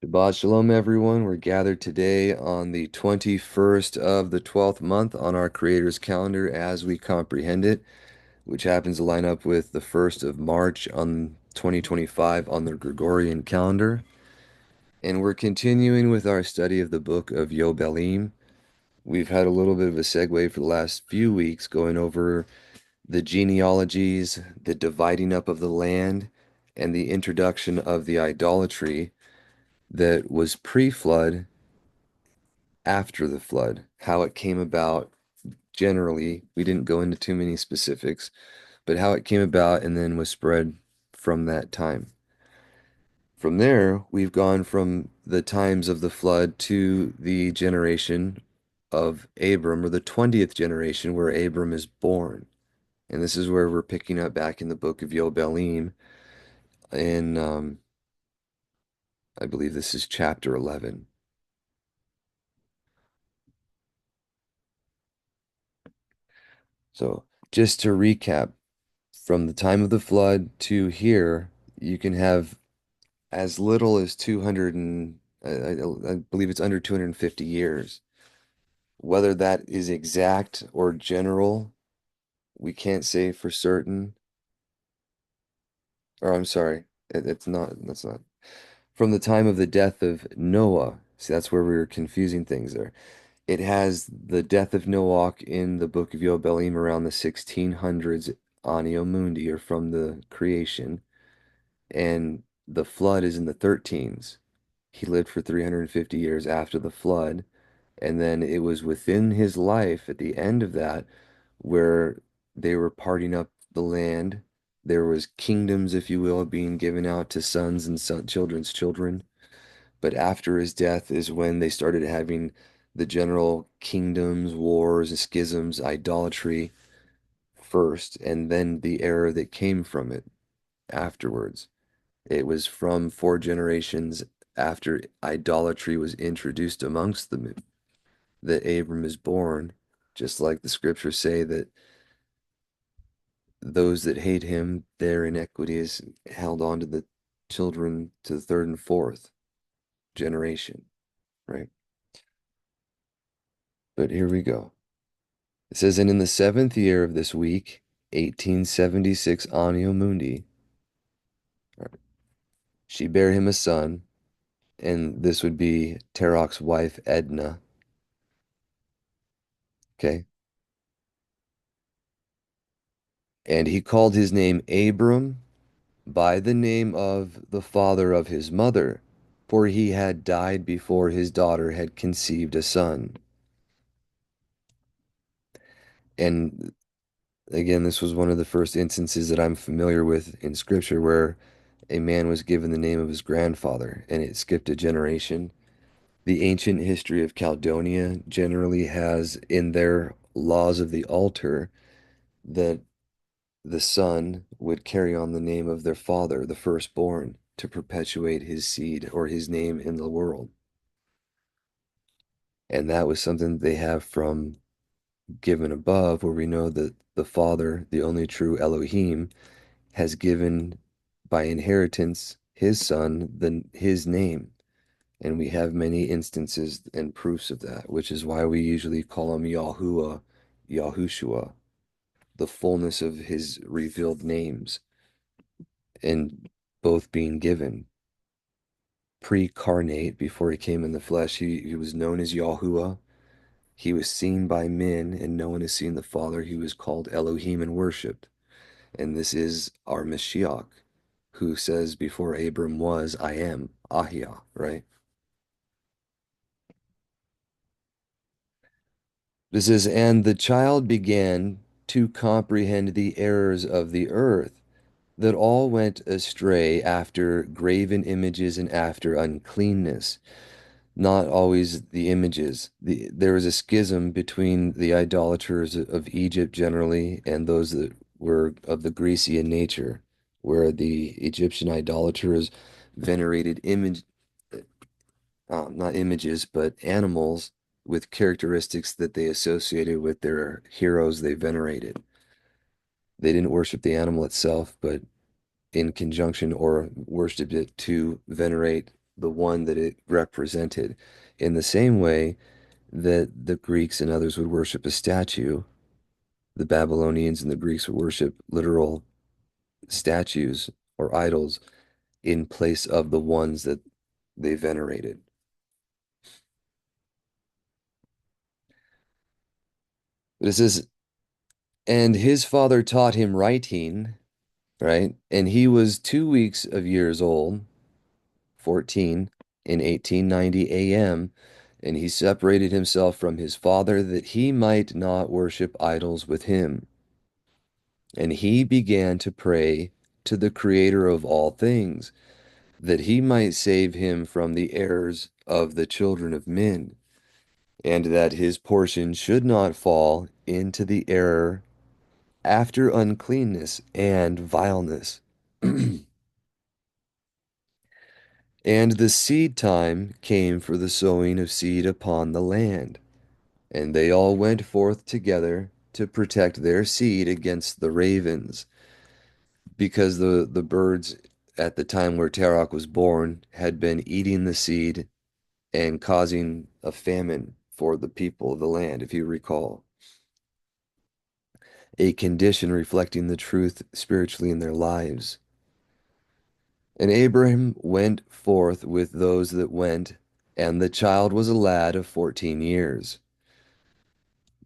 Shabbat Shalom, everyone. We're gathered today on the 21st of the 12th month on our Creator's calendar as we comprehend it, which happens to line up with the 1st of March on 2025 on the Gregorian calendar. And we're continuing with our study of the book of Yobelim. We've had a little bit of a segue for the last few weeks going over the genealogies, the dividing up of the land, and the introduction of the idolatry that was pre-flood, after the flood, how it came about generally. We didn't go into too many specifics, but how it came about and then was spread from that time. From there, we've gone from the times of the flood to the generation of Abram, or the 20th generation, where Abram is born. And this is where we're picking up back in the book of Yobelim, and I believe this is chapter 11. So, just to recap, from the time of the flood to here, you can have as little as 200 and I believe it's under 250 years. Whether that is exact or general, we can't say for certain. Or I'm sorry, it's not, that's not. From the time of the death of Noah, see, that's where we were confusing things there. It has the death of Noah in the book of Yobelim around the 1600s Anno Mundi, or from the creation, and the flood is in the 13s. He lived for 350 years after the flood, and then it was within his life at the end of that where they were parting up the land. There was kingdoms, if you will, being given out to sons and children's children. But after his death is when they started having the general kingdoms, wars, schisms, idolatry first, and then the error that came from it afterwards. It was from 4 generations after idolatry was introduced amongst them that Abram is born, just like the scriptures say that those that hate him, their iniquity is held on to the children to the third and fourth generation, right? But here we go. It says, and in the 7th year of this week, 1876 Anno Mundi, she bare him a son, and this would be Terach's wife Edna. Okay. And he called his name Abram, by the name of the father of his mother, for he had died before his daughter had conceived a son. And again, this was one of the first instances that I'm familiar with in scripture where a man was given the name of his grandfather and it skipped a generation. The ancient history of Caledonia generally has in their laws of the altar that the son would carry on the name of their father, the firstborn, to perpetuate his seed or his name in the world. And that was something they have from given above, where we know that the Father, the only true Elohim, has given by inheritance his son his name. And we have many instances and proofs of that, which is why we usually call him Yahuah, Yahushua, the fullness of his revealed names, and both being given pre-carnate before he came in the flesh. He was known as Yahuah. He was seen by men, and no one has seen the Father. He was called Elohim and worshipped. And this is our Mashiach, who says before Abram was, I am, Ahia, right? This is, and the child began to comprehend the errors of the earth, that all went astray after graven images and after uncleanness. Not always the images. There was a schism between the idolaters of Egypt generally and those that were of the Grecian nature, where the Egyptian idolaters venerated not images, but animals with characteristics that they associated with their heroes they venerated. They didn't worship the animal itself, but in conjunction or worshiped it to venerate the one that it represented. In the same way that the Greeks and others would worship a statue, the Babylonians and the Greeks would worship literal statues or idols in place of the ones that they venerated. But it says, and his father taught him writing, right? And he was 2 weeks of years old, 14, in 1890 AM, and he separated himself from his father that he might not worship idols with him. And he began to pray to the Creator of all things, that he might save him from the errors of the children of men, and that his portion should not fall into the error after uncleanness and vileness. And the seed time came for the sowing of seed upon the land, and they all went forth together to protect their seed against the ravens, because the birds at the time where Terach was born had been eating the seed and causing a famine for the people of the land, if you recall. A condition reflecting the truth spiritually in their lives. And Abraham went forth with those that went, and the child was a lad of 14 years.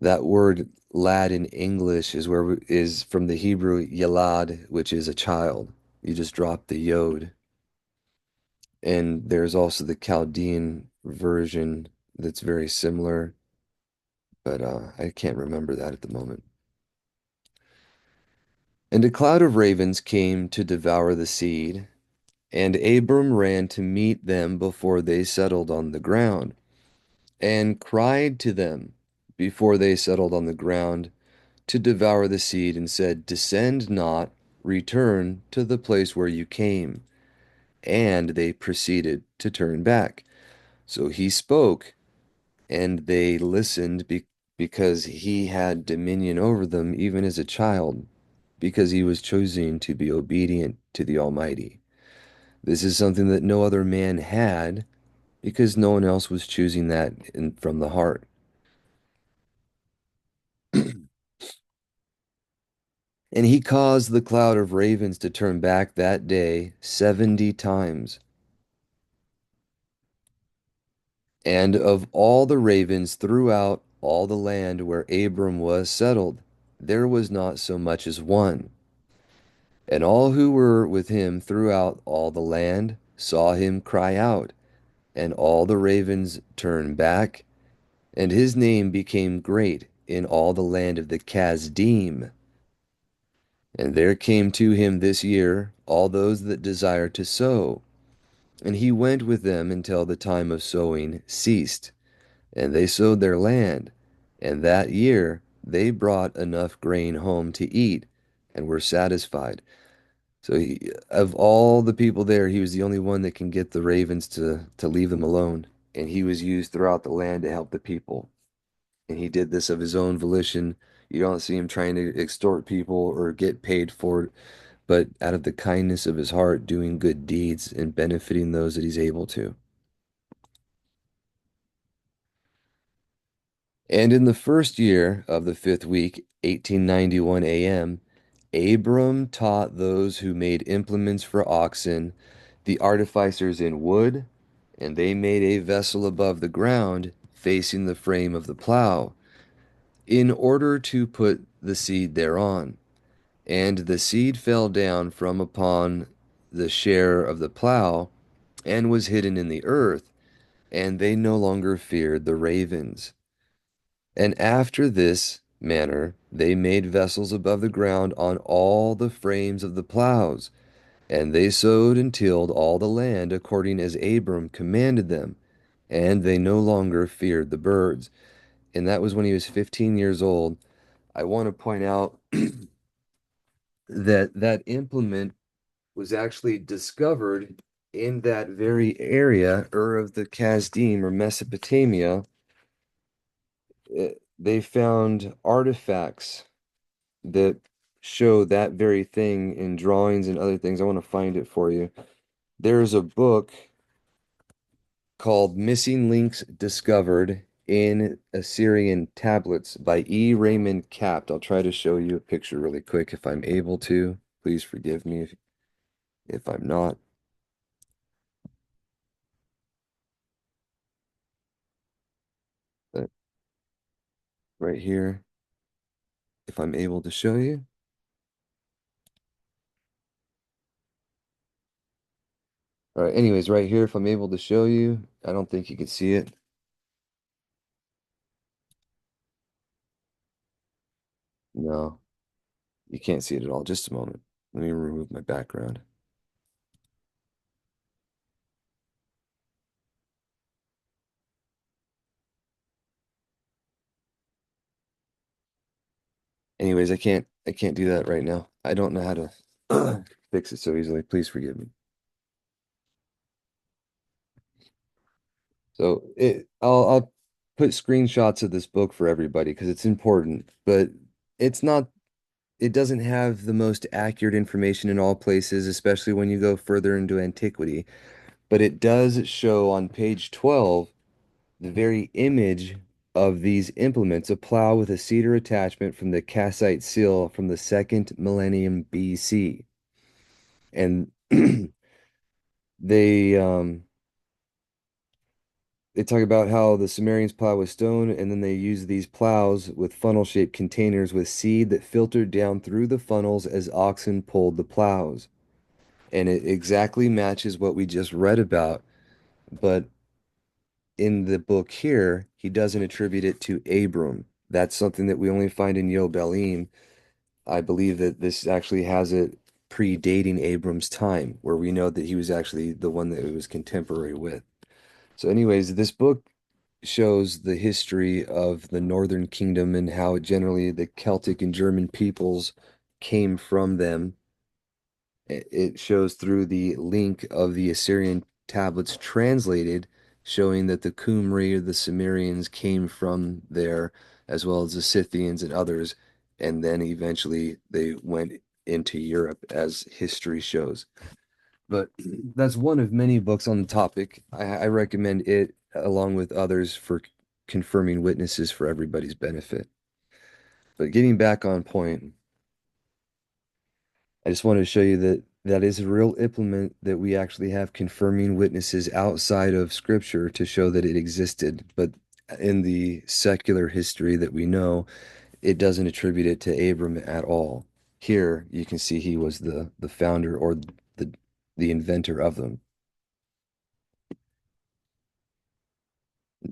That word lad in English is from the Hebrew yalad, which is a child. You just drop the yod. And there's also the Chaldean version that's very similar, but I can't remember that at the moment. And a cloud of ravens came to devour the seed, and Abram ran to meet them before they settled on the ground, and cried to them before they settled on the ground to devour the seed, and said, descend not, return to the place where you came. And they proceeded to turn back. So he spoke, and they listened because he had dominion over them even as a child, because he was choosing to be obedient to the Almighty. This is something that no other man had, because no one else was choosing that from the heart. And he caused the cloud of ravens to turn back that day 70 times. And of all the ravens throughout all the land where Abram was settled, there was not so much as one. And all who were with him throughout all the land saw him cry out, and all the ravens turned back, and his name became great in all the land of the Kasdim. And there came to him this year all those that desired to sow, and he went with them until the time of sowing ceased. And they sowed their land, and that year they brought enough grain home to eat, and were satisfied. So of all the people there, he was the only one that can get the ravens to leave them alone. And he was used throughout the land to help the people. And he did this of his own volition. You don't see him trying to extort people or get paid for it, but out of the kindness of his heart, doing good deeds and benefiting those that he's able to. And in the first year of the 5th week, 1891 AM, Abram taught those who made implements for oxen, the artificers in wood, and they made a vessel above the ground, facing the frame of the plow, in order to put the seed thereon. And the seed fell down from upon the share of the plow, and was hidden in the earth, and they no longer feared the ravens. And after this manner they made vessels above the ground on all the frames of the plows, and they sowed and tilled all the land according as Abram commanded them, and they no longer feared the birds. And that was when he was 15 years old. I want to point out that that implement was actually discovered in that very area, of the Kasdim or Mesopotamia. They found artifacts that show that very thing in drawings and other things. I want to find it for you. There's a book called Missing Links Discovered in Assyrian Tablets by E. Raymond Capt. I'll try to show you a picture really quick if I'm able to. Please forgive me if I'm not. But right here, if I'm able to show you. All right, anyways, right here, if I'm able to show you, I don't think you can see it. No, you can't see it at all. Just a moment. Let me remove my background. Anyways, I can't do that right now. I don't know how to fix it so easily. Please forgive me. I'll put screenshots of this book for everybody because it's important, but it's not it doesn't have the most accurate information in all places, especially when you go further into antiquity. But it does show on page 12 the very image of these implements, a plow with a cedar attachment from the Kassite seal from the second millennium BC. And they they talk about how the Sumerians plow with stone, and then they use these plows with funnel-shaped containers with seed that filtered down through the funnels as oxen pulled the plows. And it exactly matches what we just read about, but in the book here, he doesn't attribute it to Abram. That's something that we only find in Yobelim. I believe that this actually has it predating Abram's time, where we know that he was actually the one that it was contemporary with. So, anyways, this book shows the history of the Northern Kingdom and how generally the Celtic and German peoples came from them. It shows through the link of the Assyrian tablets translated, showing that the Qumri or the Sumerians came from there, as well as the Scythians and others, and then eventually they went into Europe, as history shows. But that's one of many books on the topic. I recommend it along with others for confirming witnesses for everybody's benefit. But getting back on point, I just wanted to show you that that is a real implement that we actually have confirming witnesses outside of Scripture to show that it existed. But in the secular history that we know, it doesn't attribute it to Abram at all. Here you can see he was the founder or the the inventor of them.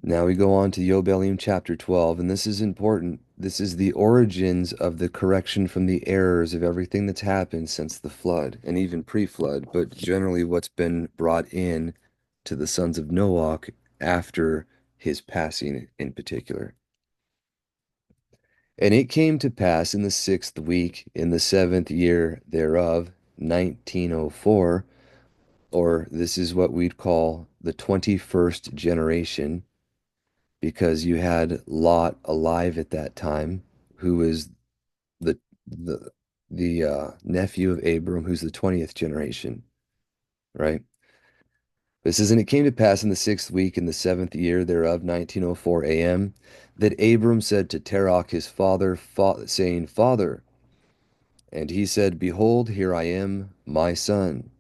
Now we go on to Yobelim chapter 12, and this is important. This is the origins of the correction from the errors of everything that's happened since the flood, and even pre-flood, but generally what's been brought in to the sons of Noah after his passing in particular. And it came to pass in the 6th week, in the 7th year thereof, 1904, or this is what we'd call the 21st generation, because you had Lot alive at that time, who is the the nephew of Abram, who's the 20th generation, right? This is, and it came to pass in the 6th week, in the 7th year thereof, 1904 AM, that Abram said to Terach his father, saying, Father, and he said, Behold, here I am, my son.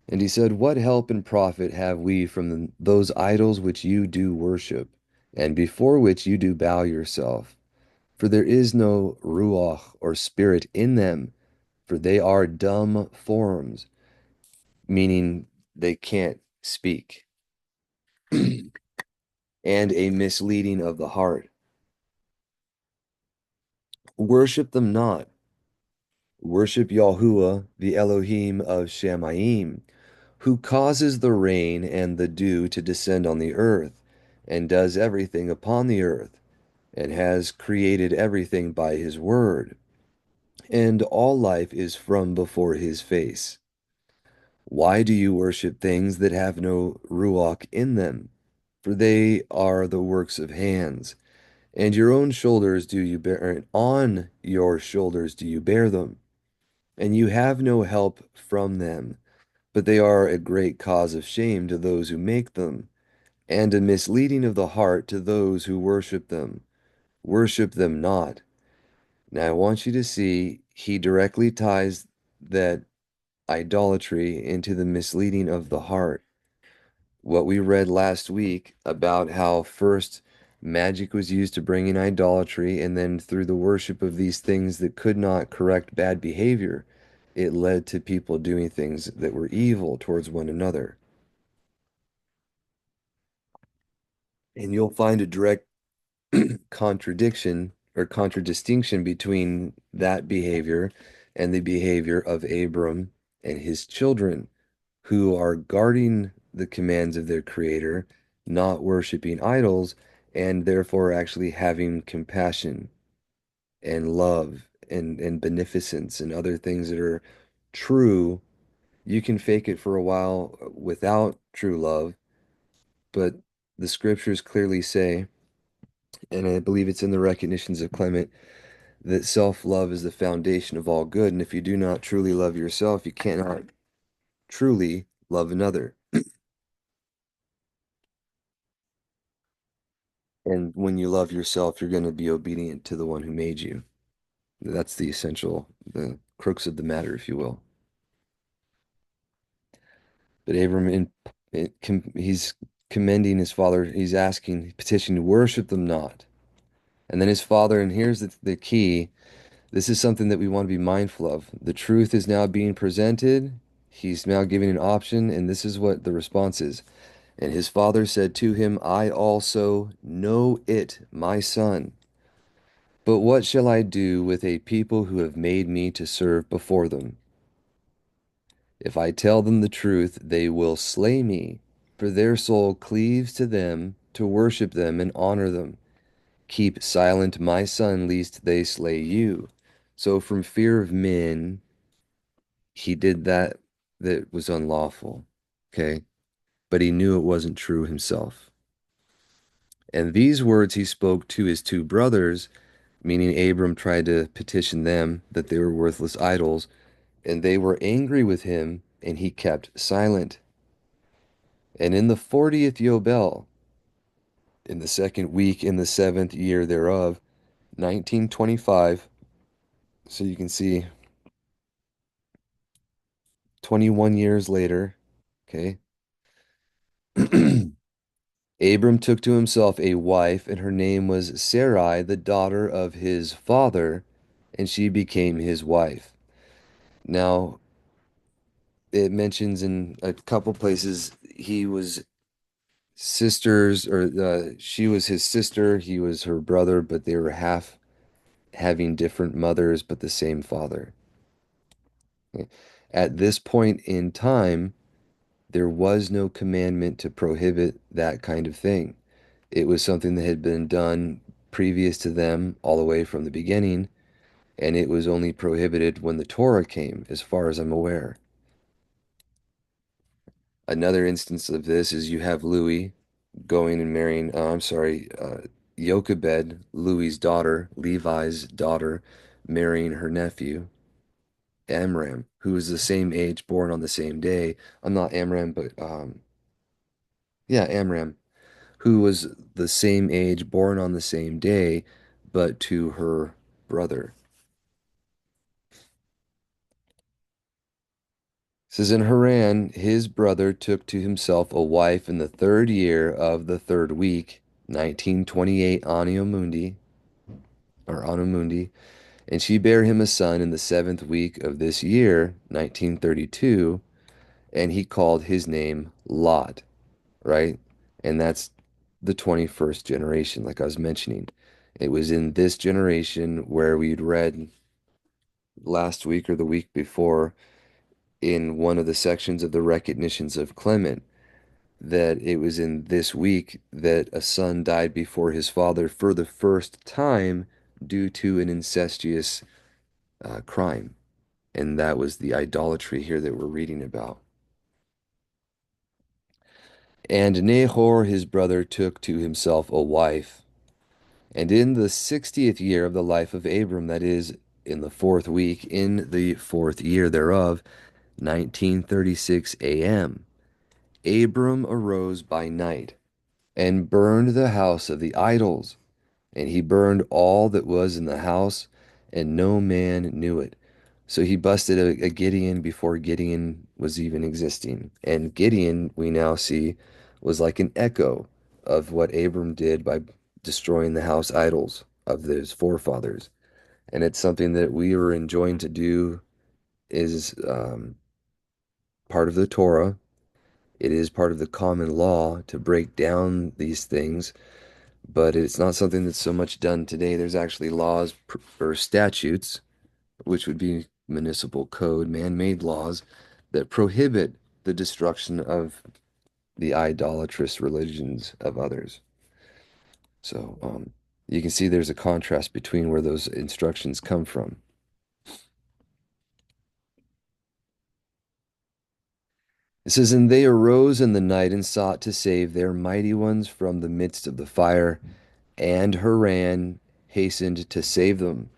And he said, What help and profit have we from those idols which you do worship, and before which you do bow yourself? For there is no ruach or spirit in them, for they are dumb forms, meaning they can't speak, and a misleading of the heart. Worship them not. Worship Yahuah, the Elohim of Shamayim, who causes the rain and the dew to descend on the earth, and does everything upon the earth, and has created everything by his word, and all life is from before his face. Why do you worship things that have no ruach in them? For they are the works of hands, and your own shoulders do you bear, on your shoulders do you bear them, and you have no help from them, but they are a great cause of shame to those who make them, and a misleading of the heart to those who worship them. Worship them not. Now, I want you to see he directly ties that idolatry into the misleading of the heart. What we read last week about how first magic was used to bring in idolatry, and then through the worship of these things that could not correct bad behavior, it led to people doing things that were evil towards one another. And you'll find a direct contradiction or contradistinction between that behavior and the behavior of Abram and his children, who are guarding the commands of their creator, not worshiping idols, and therefore actually having compassion and love and beneficence and other things that are true. You can fake it for a while without true love, but the scriptures clearly say, and I believe it's in the recognitions of Clement, that self-love is the foundation of all good. And if you do not truly love yourself, you cannot truly love another. And when you love yourself, you're going to be obedient to the one who made you. That's the essential, the crux of the matter, if you will. But Abram, he's commending his father. He's asking, petitioning, worship them not. And then his father, and here's the key. This is something that we want to be mindful of. The truth is now being presented. He's now giving an option, and this is what the response is. And his father said to him, I also know it, my son. But what shall I do with a people who have made me to serve before them? If I tell them the truth, they will slay me, for their soul cleaves to them to worship them and honor them. Keep silent, my son, lest they slay you. So from fear of men, he did that was unlawful. Okay. But he knew it wasn't true himself. And these words he spoke to his two brothers, meaning Abram tried to petition them that they were worthless idols, and they were angry with him, and he kept silent. And in the 40th Yobel, in the second week in the 7th year thereof, 1925, so you can see 21 years later, okay, Abram took to himself a wife, and her name was Sarai, the daughter of his father, and she became his wife. Now, it mentions in a couple places he was sisters, or she was his sister, he was her brother, but they were half having different mothers, but the same father. Okay. At this point in time, there was no commandment to prohibit that kind of thing. It was something that had been done previous to them all the way from the beginning, and it was only prohibited when the Torah came, as far as I'm aware. Another instance of this is you have Louis going and marrying, I'm sorry, Jochebed, Louis's daughter, Levi's daughter, marrying her nephew, Amram, who was the same age, born on the same day. I'm not Amram, but yeah, Amram, who was the same age, born on the same day, but to her brother. It says in Haran, his brother took to himself a wife in the 3rd year of the 3rd week, 1928 Anno Mundi, or Anno Mundi, and she bare him a son in the 7th week of this year, 1932, and he called his name Lot, right? And that's the 21st generation, like I was mentioning. It was in this generation where we'd read last week or the week before in one of the sections of the recognitions of Clement that it was in this week that a son died before his father for the first time due to an incestuous crime. And that was the idolatry here that we're reading about. And Nahor his brother took to himself a wife. And in the 60th year of the life of Abram, that is, in the 4th week, in the 4th year thereof, 1936 a.m., Abram arose by night and burned the house of the idols. And he burned all that was in the house, and no man knew it. So he busted a Gideon before Gideon was even existing. And Gideon, we now see, was like an echo of what Abram did by destroying the house idols of his forefathers. And it's something that we were enjoined to do is part of the Torah. It is part of the common law to break down these things, but it's not something that's so much done today. There's actually laws or statutes, which would be municipal code, man-made laws that prohibit the destruction of the idolatrous religions of others. So you can see there's a contrast between where those instructions come from. It says, "And they arose in the night and sought to save their mighty ones from the midst of the fire, and Haran hastened to save them.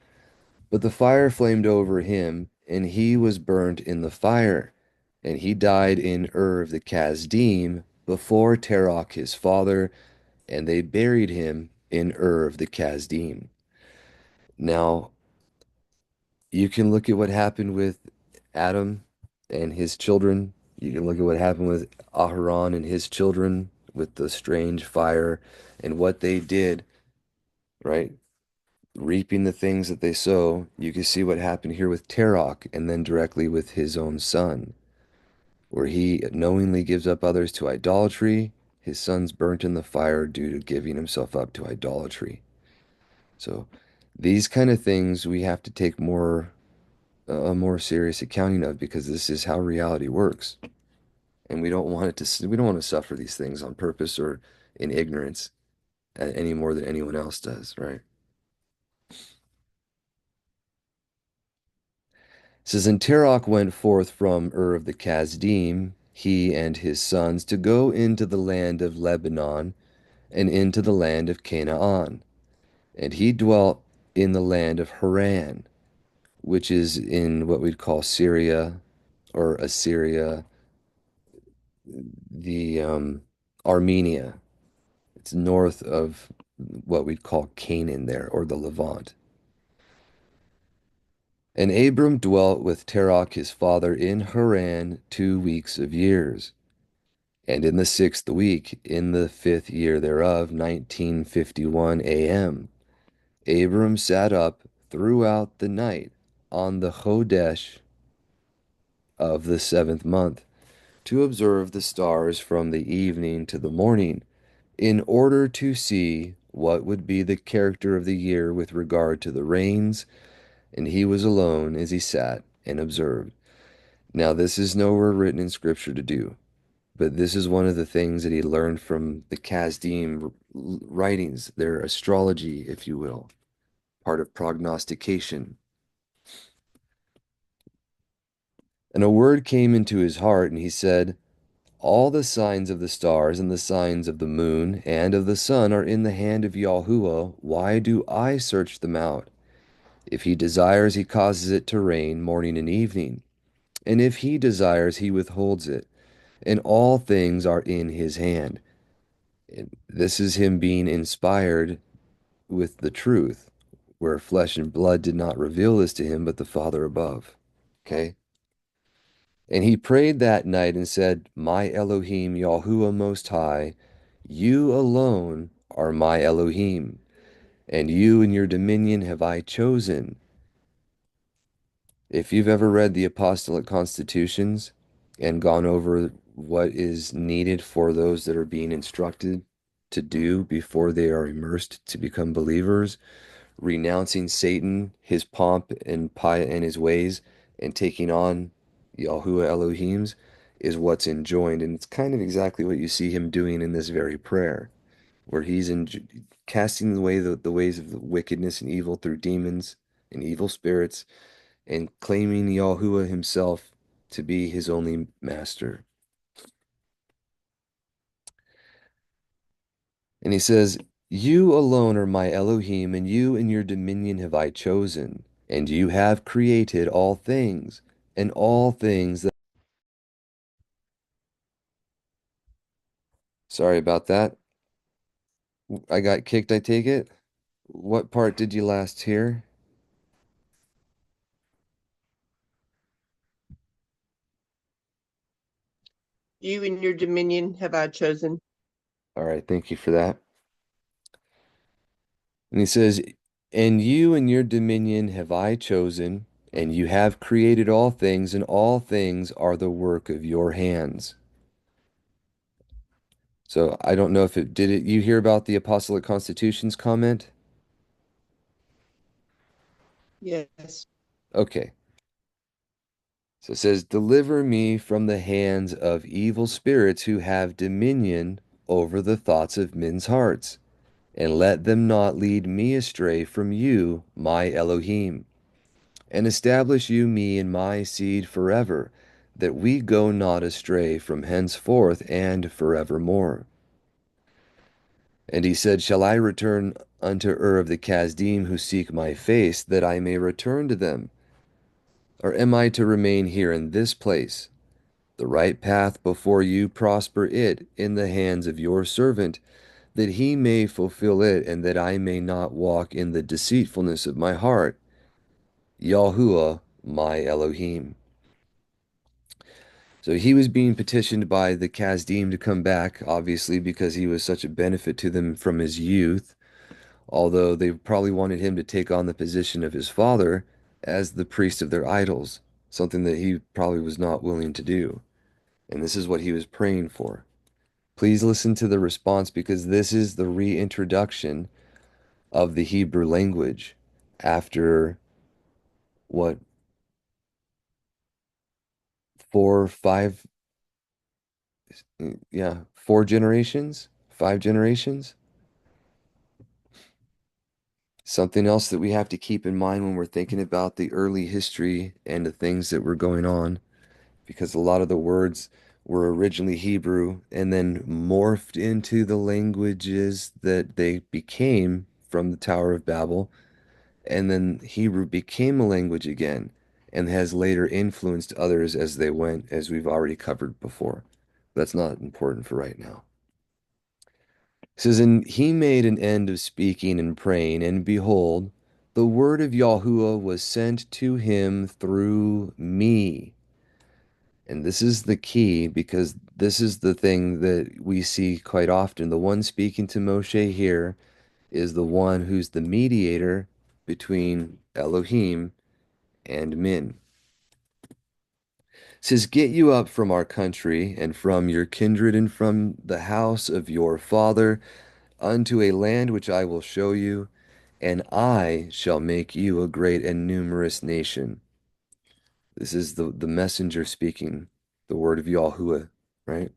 But the fire flamed over him, and he was burnt in the fire, and he died in Ur of the Kasdim before Terach his father, and they buried him in Ur of the Kasdim." Now, you can look at what happened with Adam and his children. You can look at what happened with Aharon and his children with the strange fire and what they did, right? Reaping the things that they sow. You can see what happened here with Terach and then directly with his own son, where he knowingly gives up others to idolatry. His son's burnt in the fire due to giving himself up to idolatry. So these kind of things we have to take a more serious accounting of, because this is how reality works. And we don't want to suffer these things on purpose or in ignorance any more than anyone else does, right? It says, "And Terach went forth from Ur of the Kasdim, he and his sons, to go into the land of Lebanon and into the land of Canaan. And he dwelt in the land of Haran, which is in what we'd call Syria or Assyria, the Armenia. It's north of what we'd call Canaan there, or the Levant. And Abram dwelt with Terach his father in Haran 2 weeks of years. And in the 6th week, in the 5th year thereof, 1951 a.m., Abram sat up throughout the night on the Chodesh of the 7th month to observe the stars from the evening to the morning, in order to see what would be the character of the year with regard to the rains. And he was alone as he sat and observed. Now, this is nowhere written in Scripture to do, but this is one of the things that he learned from the Kasdim writings, their astrology, if you will, part of prognostication. And a word came into his heart, and he said, "All the signs of the stars and the signs of the moon and of the sun are in the hand of Yahuah. Why do I search them out? If he desires, he causes it to rain morning and evening. And if he desires, he withholds it. And all things are in his hand." And this is him being inspired with the truth, where flesh and blood did not reveal this to him, but the Father above. Okay? And he prayed that night and said, "My Elohim, Yahuwah Most High, you alone are my Elohim, and you and your dominion have I chosen." If you've ever read the Apostolic Constitutions and gone over what is needed for those that are being instructed to do before they are immersed to become believers, renouncing Satan, his pomp and his ways, and taking on Yahuwah Elohim's, is what's enjoined. And it's kind of exactly what you see him doing in this very prayer, where he's casting away the ways of wickedness and evil through demons and evil spirits, and claiming Yahuwah himself to be his only master. And he says, "You alone are my Elohim, and you and your dominion have I chosen, and you have created all things, and all things that..." Sorry about that. I got kicked, I take it? What part did you last hear? You and your dominion have I chosen. All right, thank you for that. And he says, "And you and your dominion have I chosen, and you have created all things, and all things are the work of your hands." So I don't know if you hear about the Apostolic Constitution's comment? Yes. Okay. So it says, "Deliver me from the hands of evil spirits who have dominion over the thoughts of men's hearts, and let them not lead me astray from you, my Elohim. And establish you me and my seed forever, that we go not astray from henceforth and forevermore." And he said, "Shall I return unto Ur of the Kasdim who seek my face, that I may return to them? Or am I to remain here in this place? The right path before you prosper it in the hands of your servant, that he may fulfill it, and that I may not walk in the deceitfulness of my heart. Yahuah, my Elohim." So he was being petitioned by the Kasdim to come back, obviously, because he was such a benefit to them from his youth, although they probably wanted him to take on the position of his father as the priest of their idols, something that he probably was not willing to do. And this is what he was praying for. Please listen to the response because this is the reintroduction of the Hebrew language after what, 4, 5, yeah, 4 generations, 5 generations. Something else that we have to keep in mind when we're thinking about the early history and the things that were going on, because a lot of the words were originally Hebrew and then morphed into the languages that they became from the Tower of Babel. And then Hebrew became a language again and has later influenced others as they went, as we've already covered before. That's not important for right now. It says, "And he made an end of speaking and praying, and behold, the word of Yahuah was sent to him through me." And this is the key because this is the thing that we see quite often. The one speaking to Moshe here is the one who's the mediator between Elohim and men. It says, "Get you up from our country and from your kindred and from the house of your father unto a land which I will show you, and I shall make you a great and numerous nation." This is the messenger speaking the word of Yahuwah, right?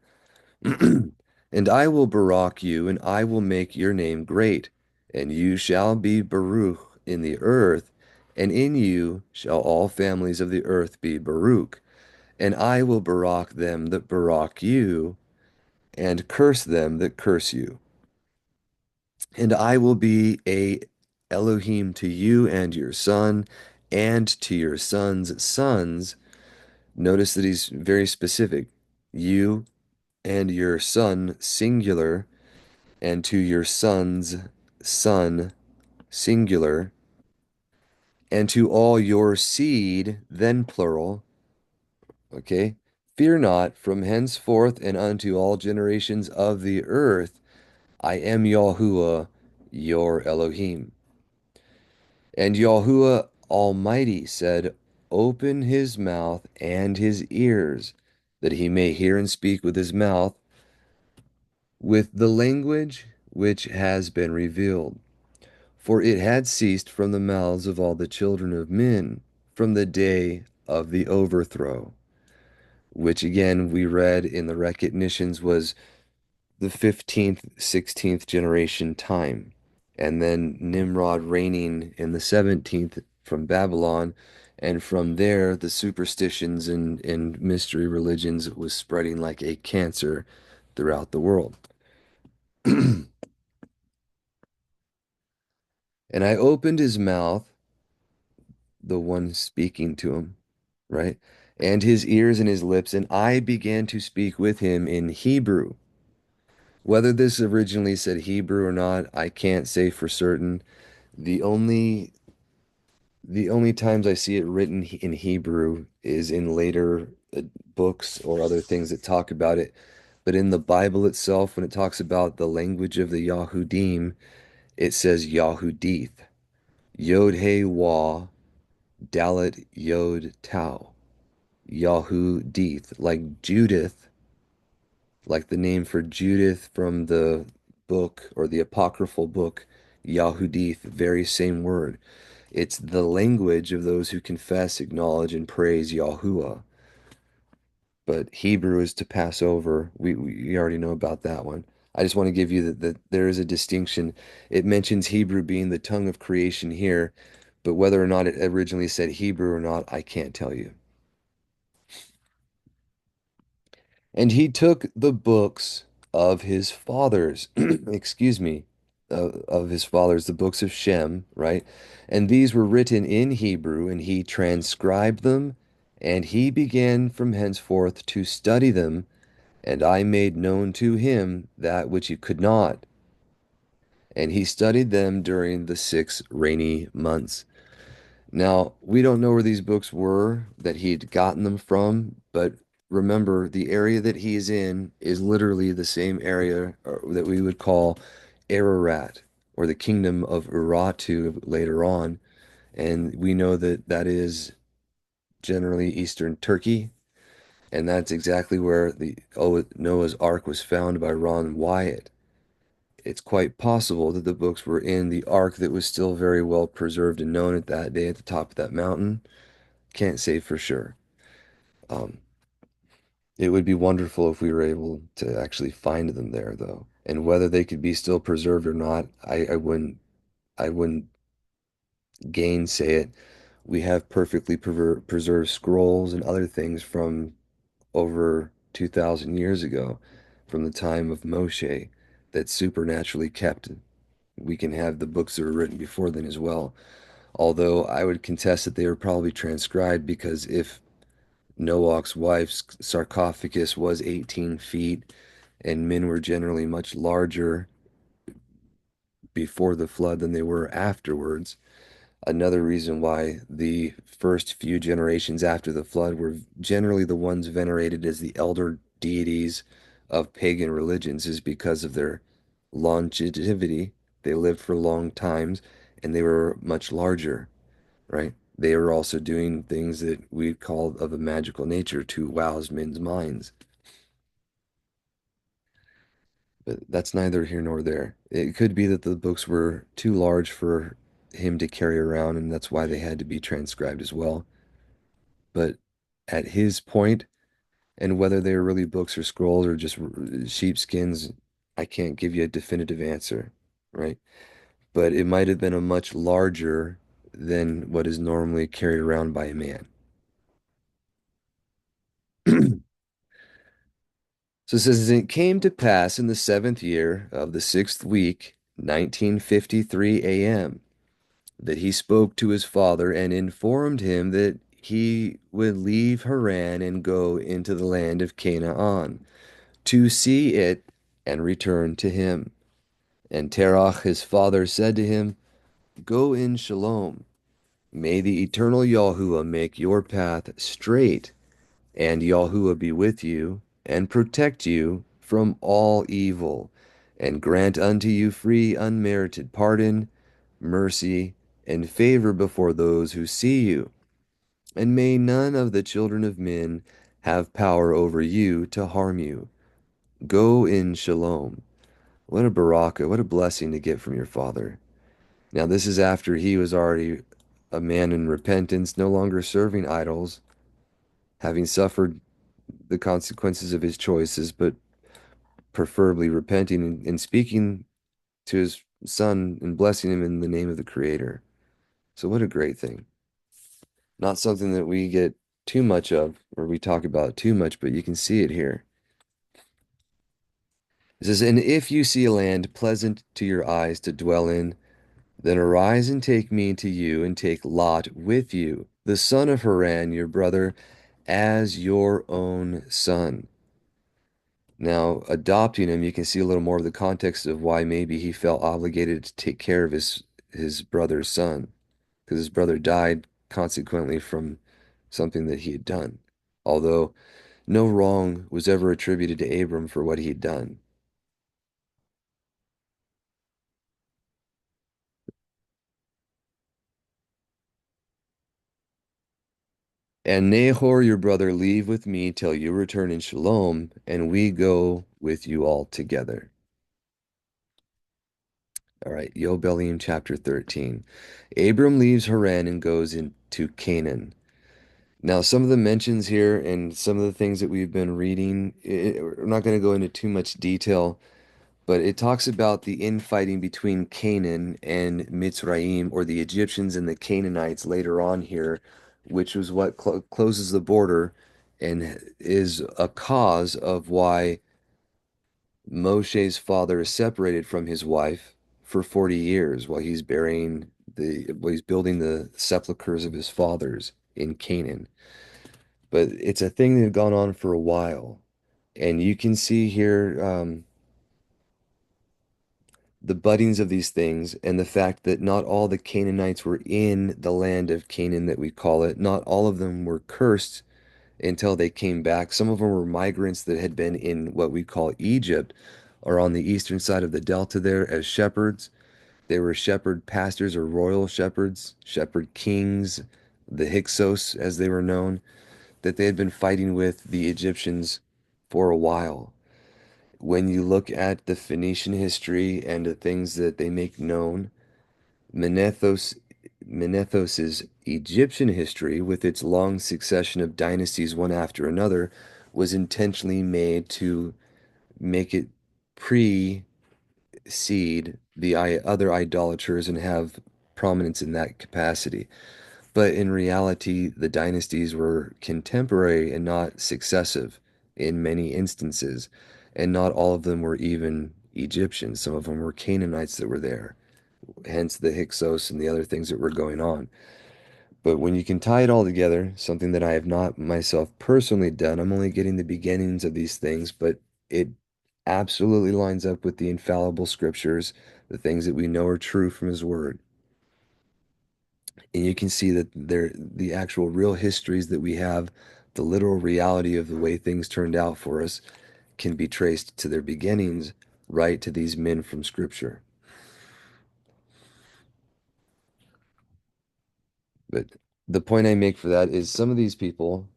"And I will barak you, and I will make your name great, and you shall be Baruch in the earth, and in you shall all families of the earth be Baruch. And I will barak them that barak you, and curse them that curse you. And I will be a Elohim to you and your son, and to your son's sons." Notice that he's very specific. You and your son, singular, and to your son's son, singular, and to all your seed, then plural. Okay? "Fear not, from henceforth and unto all generations of the earth, I am Yahuwah, your Elohim." And Yahuwah Almighty said, "Open his mouth and his ears, that he may hear and speak with his mouth, with the language which has been revealed. For it had ceased from the mouths of all the children of men from the day of the overthrow," which again we read in the recognitions was the 15th, 16th generation time. And then Nimrod reigning in the 17th from Babylon. And from there, the superstitions and mystery religions was spreading like a cancer throughout the world. "And I opened his mouth," the one speaking to him, right? "And his ears and his lips, and I began to speak with him in Hebrew, Whether this originally said Hebrew or not, I can't say for certain. The only the only times I see it written in Hebrew is in later books or other things that talk about it. But in the Bible itself, when it talks about the language of the Yahudim, it says Yahudith. Yod He Wah Dalet Yod Tau. Yahudith. Like Judith, like the name for Judith from the book or the apocryphal book, Yahudith, very same word. It's the language of those who confess, acknowledge, and praise Yahuah. But Hebrew is to pass over. We already know about that one. I just want to give you that there is a distinction. It mentions Hebrew being the tongue of creation here, but whether or not it originally said Hebrew or not, I can't tell you. And he took the books of his fathers, excuse me, of his fathers, the books of Shem, right? And these were written in Hebrew, and he transcribed them, and he began from henceforth to study them, and I made known to him that which he could not. And he studied them during the 6 rainy months. Now, we don't know where these books were that he'd gotten them from, but remember, the area that he's in is literally the same area that we would call Ararat, or the kingdom of Urartu later on. And we know that that is generally Eastern Turkey, and that's exactly where the Noah's Ark was found by Ron Wyatt. It's quite possible that the books were in the ark that was still very well preserved and known at that day at the top of that mountain. Can't say for sure. Um, it would be wonderful if we were able to actually find them there, though. And whether they could be still preserved or not, I wouldn't gainsay it. We have perfectly preserved scrolls and other things from over 2,000 years ago, from the time of Moshe, that's supernaturally kept. We can have the books that were written before then as well. Although I would contest that they were probably transcribed because if Noach's wife's sarcophagus was 18 feet, and men were generally much larger before the flood than they were afterwards. Another reason why the first few generations after the flood were generally the ones venerated as the elder deities of pagan religions is because of their longevity. They lived for long times and they were much larger, right? They were also doing things that we call of a magical nature to wouse men's minds. But that's neither here nor there. It could be that the books were too large for him to carry around, and that's why they had to be transcribed as well. But at his point, and whether they were really books or scrolls or just sheepskins, I can't give you a definitive answer, right? But it might have been a much larger than what is normally carried around by a man. So it says, it came to pass in the 7th year of the 6th week, 1953 a.m., that he spoke to his father and informed him that he would leave Haran and go into the land of Canaan to see it and return to him. And Terach his father said to him, Go in shalom. May the eternal Yahuwah make your path straight, and Yahuwah be with you, and protect you from all evil, and grant unto you free unmerited pardon, mercy, and favor before those who see you. And may none of the children of men have power over you to harm you. Go in shalom. What a baraka, what a blessing to get from your father. Now, this is after he was already a man in repentance, no longer serving idols, having suffered the consequences of his choices, but preferably repenting and speaking to his son and blessing him in the name of the Creator. So, what a great thing. Not something that we get too much of or we talk about too much, but you can see it here. It says, And if you see a land pleasant to your eyes to dwell in, then arise and take me to you, and take Lot with you, the son of Haran, your brother, as your own son. Now, adopting him, you can see a little more of the context of why maybe he felt obligated to take care of his brother's son, because his brother died consequently from something that he had done. Although no wrong was ever attributed to Abram for what he had done. And Nahor, your brother, leave with me till you return in Shalom, and we go with you all together. All right, Yobelim chapter 13. Abram leaves Haran and goes into Canaan. Now, some of the mentions here and some of the things that we've been reading, we're not going to go into too much detail, but it talks about the infighting between Canaan and Mitzrayim, or the Egyptians and the Canaanites later on here, which was what closes the border and is a cause of why Moshe's father is separated from his wife for 40 years while he's building the sepulchres of his fathers in Canaan. But it's a thing that had gone on for a while. And you can see here the buddings of these things and the fact that not all the Canaanites were in the land of Canaan that we call it. Not all of them were cursed until they came back. Some of them were migrants that had been in what we call Egypt, or on the eastern side of the delta there as shepherds. They were shepherd pastors or royal shepherds, shepherd kings, the Hyksos as they were known, that they had been fighting with the Egyptians for a while. When you look at the Phoenician history and the things that they make known, Menethos Menethos's Egyptian history, with its long succession of dynasties one after another, was intentionally made to make it precede the other idolaters and have prominence in that capacity. But in reality, the dynasties were contemporary and not successive in many instances, and not all of them were even Egyptians. Some of them were Canaanites that were there, hence the Hyksos and the other things that were going on. But when you can tie it all together, something that I have not myself personally done, I'm only getting the beginnings of these things, but it absolutely lines up with the infallible scriptures, the things that we know are true from His Word. And you can see that the actual real histories that we have, the literal reality of the way things turned out for us, can be traced to their beginnings, right to these men from Scripture. But the point I make for that is some of these people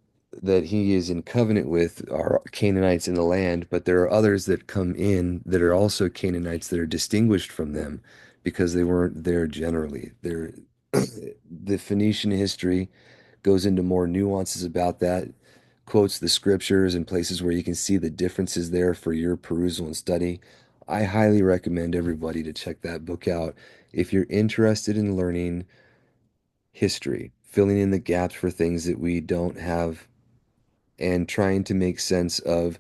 that he is in covenant with are Canaanites in the land, but there are others that come in that are also Canaanites that are distinguished from them because they weren't there generally. They're the Phoenician history goes into more nuances about that, quotes the scriptures and places where you can see the differences there for your perusal and study. I highly recommend everybody to check that book out if you're interested in learning history, filling in the gaps for things that we don't have, and trying to make sense of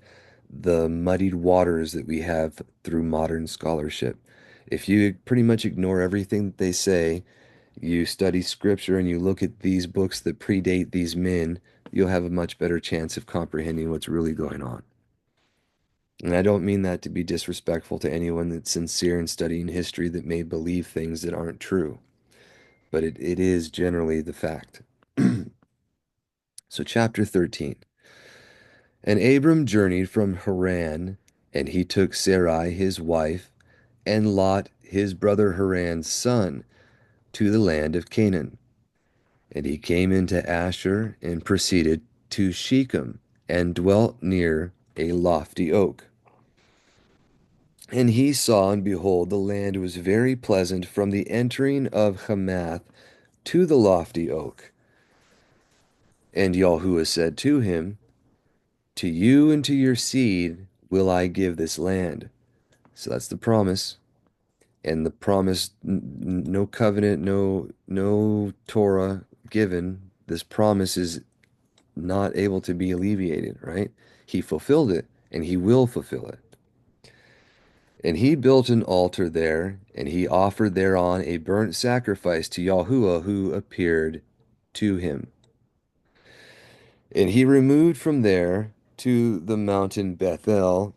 the muddied waters that we have through modern scholarship. If you pretty much ignore everything that they say, you study scripture and you look at these books that predate these men, you'll have a much better chance of comprehending what's really going on. And I don't mean that to be disrespectful to anyone that's sincere in studying history that may believe things that aren't true, but it is generally the fact. So, chapter 13. And Abram journeyed from Haran, and he took Sarai his wife, and Lot his brother Haran's son, to the land of Canaan. And he came into Asher, and proceeded to Shechem, and dwelt near a lofty oak. And he saw, and behold, the land was very pleasant from the entering of Hamath to the lofty oak. And Yahuah said to him, to you and to your seed will I give this land. So that's the promise. And the promise, no covenant, no Torah given. This promise is not able to be alleviated, right? He fulfilled it, and he will fulfill it. And he built an altar there, and he offered thereon a burnt sacrifice to Yahuah who appeared to him. And he removed from there to the mountain Bethel,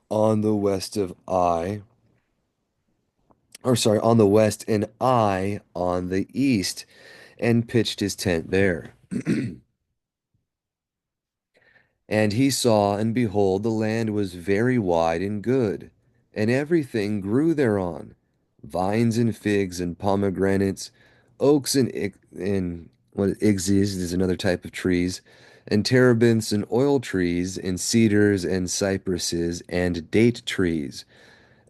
on the west of Ai, or sorry, on the west and Ai on the east, and pitched his tent there. And he saw, and behold, the land was very wide and good, and everything grew thereon, vines and figs and pomegranates, oaks and what ixies is another type of trees, and terebinths and oil trees, and cedars and cypresses and date trees,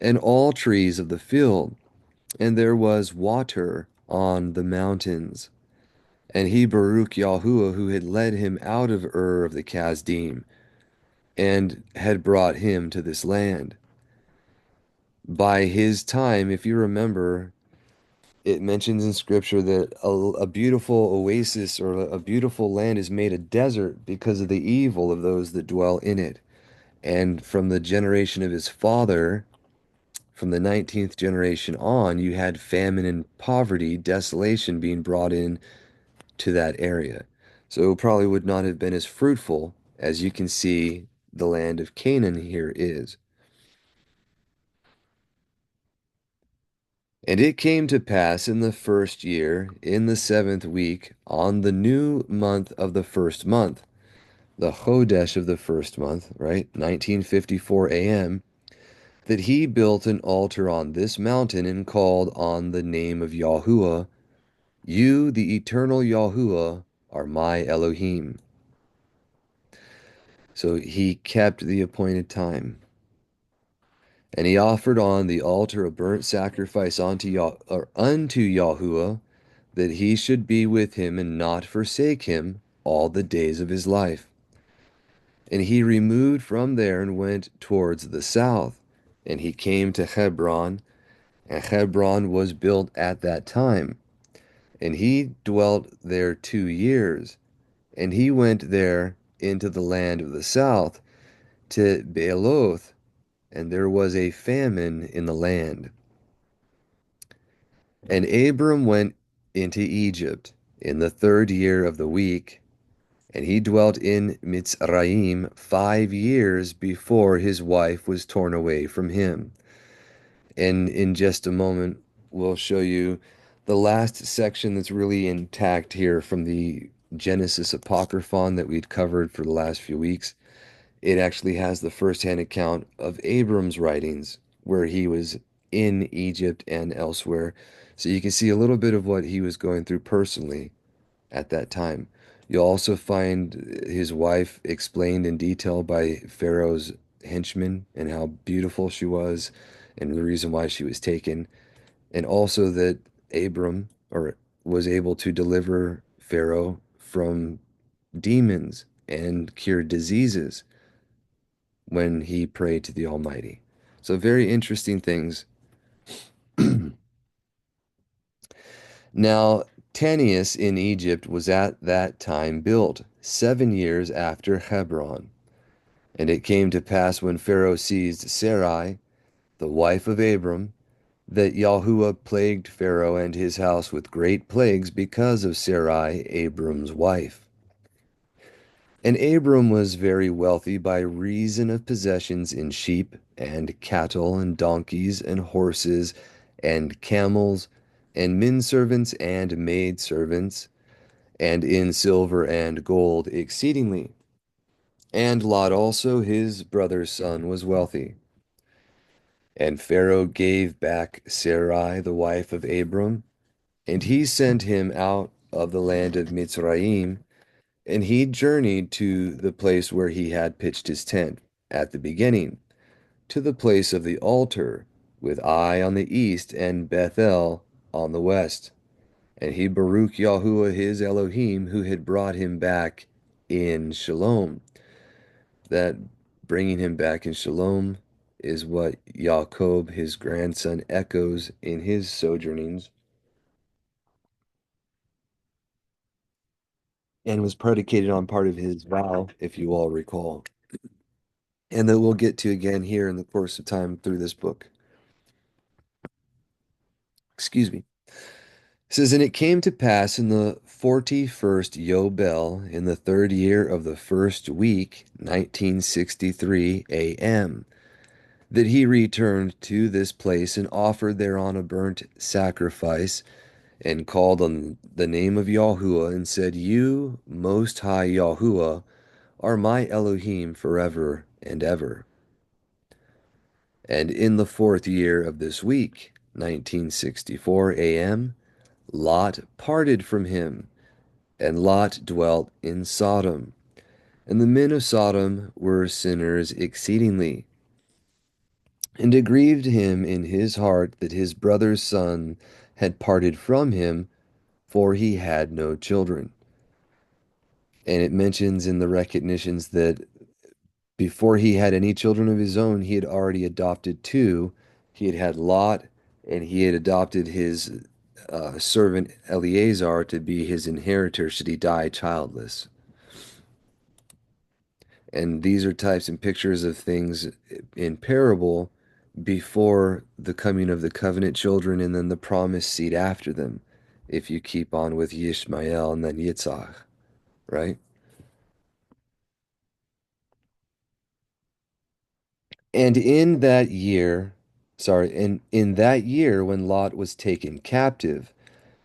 and all trees of the field. And there was water on the mountains. And he Baruch Yahuah, who had led him out of Ur of the Kasdim, and had brought him to this land. By his time, if you remember, it mentions in scripture that a beautiful oasis or a beautiful land is made a desert because of the evil of those that dwell in it. And from the generation of his father, from the 19th generation on, you had famine and poverty, desolation being brought in to that area. So it probably would not have been as fruitful as you can see the land of Canaan here is. And it came to pass in the first year, in the seventh week, on the new month of the first month, the Chodesh of the first month, right? 1954 AM, that he built an altar on this mountain and called on the name of Yahuah. You, the eternal Yahuah, are my Elohim. So he kept the appointed time. And he offered on the altar a burnt sacrifice unto Yahuah, that he should be with him and not forsake him all the days of his life. And he removed from there and went towards the south. And he came to Hebron, and Hebron was built at that time. And he dwelt there 2 years. And he went there into the land of the south to Bealoth, and there was a famine in the land. And Abram went into Egypt in the third year of the week, and he dwelt in Mitzrayim 5 years before his wife was torn away from him. And in just a moment, we'll show you the last section that's really intact here from the Genesis Apocryphon that we'd covered for the last few weeks. It actually has the first-hand account of Abram's writings, where he was in Egypt and elsewhere. So you can see a little bit of what he was going through personally at that time. You'll also find his wife explained in detail by Pharaoh's henchmen and how beautiful she was and the reason why she was taken. And also that Abram or was able to deliver Pharaoh from demons and cure diseases when he prayed to the Almighty. So very interesting things. Now, Tanius in Egypt was at that time built 7 years after Hebron. And it came to pass when Pharaoh seized Sarai, the wife of Abram, that Yahuah plagued Pharaoh and his house with great plagues because of Sarai, Abram's wife. And Abram was very wealthy by reason of possessions in sheep and cattle and donkeys and horses and camels and men servants and maid servants, and in silver and gold exceedingly. And Lot also, his brother's son, was wealthy. And Pharaoh gave back Sarai, the wife of Abram, and he sent him out of the land of Mitzrayim, and he journeyed to the place where he had pitched his tent at the beginning, to the place of the altar, with Ai on the east and Bethel on the west. And he Baruch Yahuah his Elohim, who had brought him back in Shalom. That bringing him back in Shalom is what Jacob, his grandson, echoes in his sojournings and was predicated on part of his vow, if you all recall, and that we'll get to again here in the course of time through this book. Excuse me. It says, and it came to pass in the 41st Yobel, in the third year of the first week, 1963 AM, that he returned to this place and offered thereon a burnt sacrifice and called on the name of Yahuah and said, You, Most High Yahuah, are my Elohim forever and ever. And in the fourth year of this week, 1964 AM, Lot parted from him, and Lot dwelt in Sodom. And the men of Sodom were sinners exceedingly. And it grieved him in his heart that his brother's son had parted from him, for he had no children. And it mentions in the recognitions that before he had any children of his own, he had already adopted two. He had had Lot, and he had adopted his servant Eleazar to be his inheritor should he die childless. And these are types and pictures of things in parable before the coming of the covenant children and then the promised seed after them, if you keep on with Yishmael and then Yitzhak, right? And in that year when Lot was taken captive,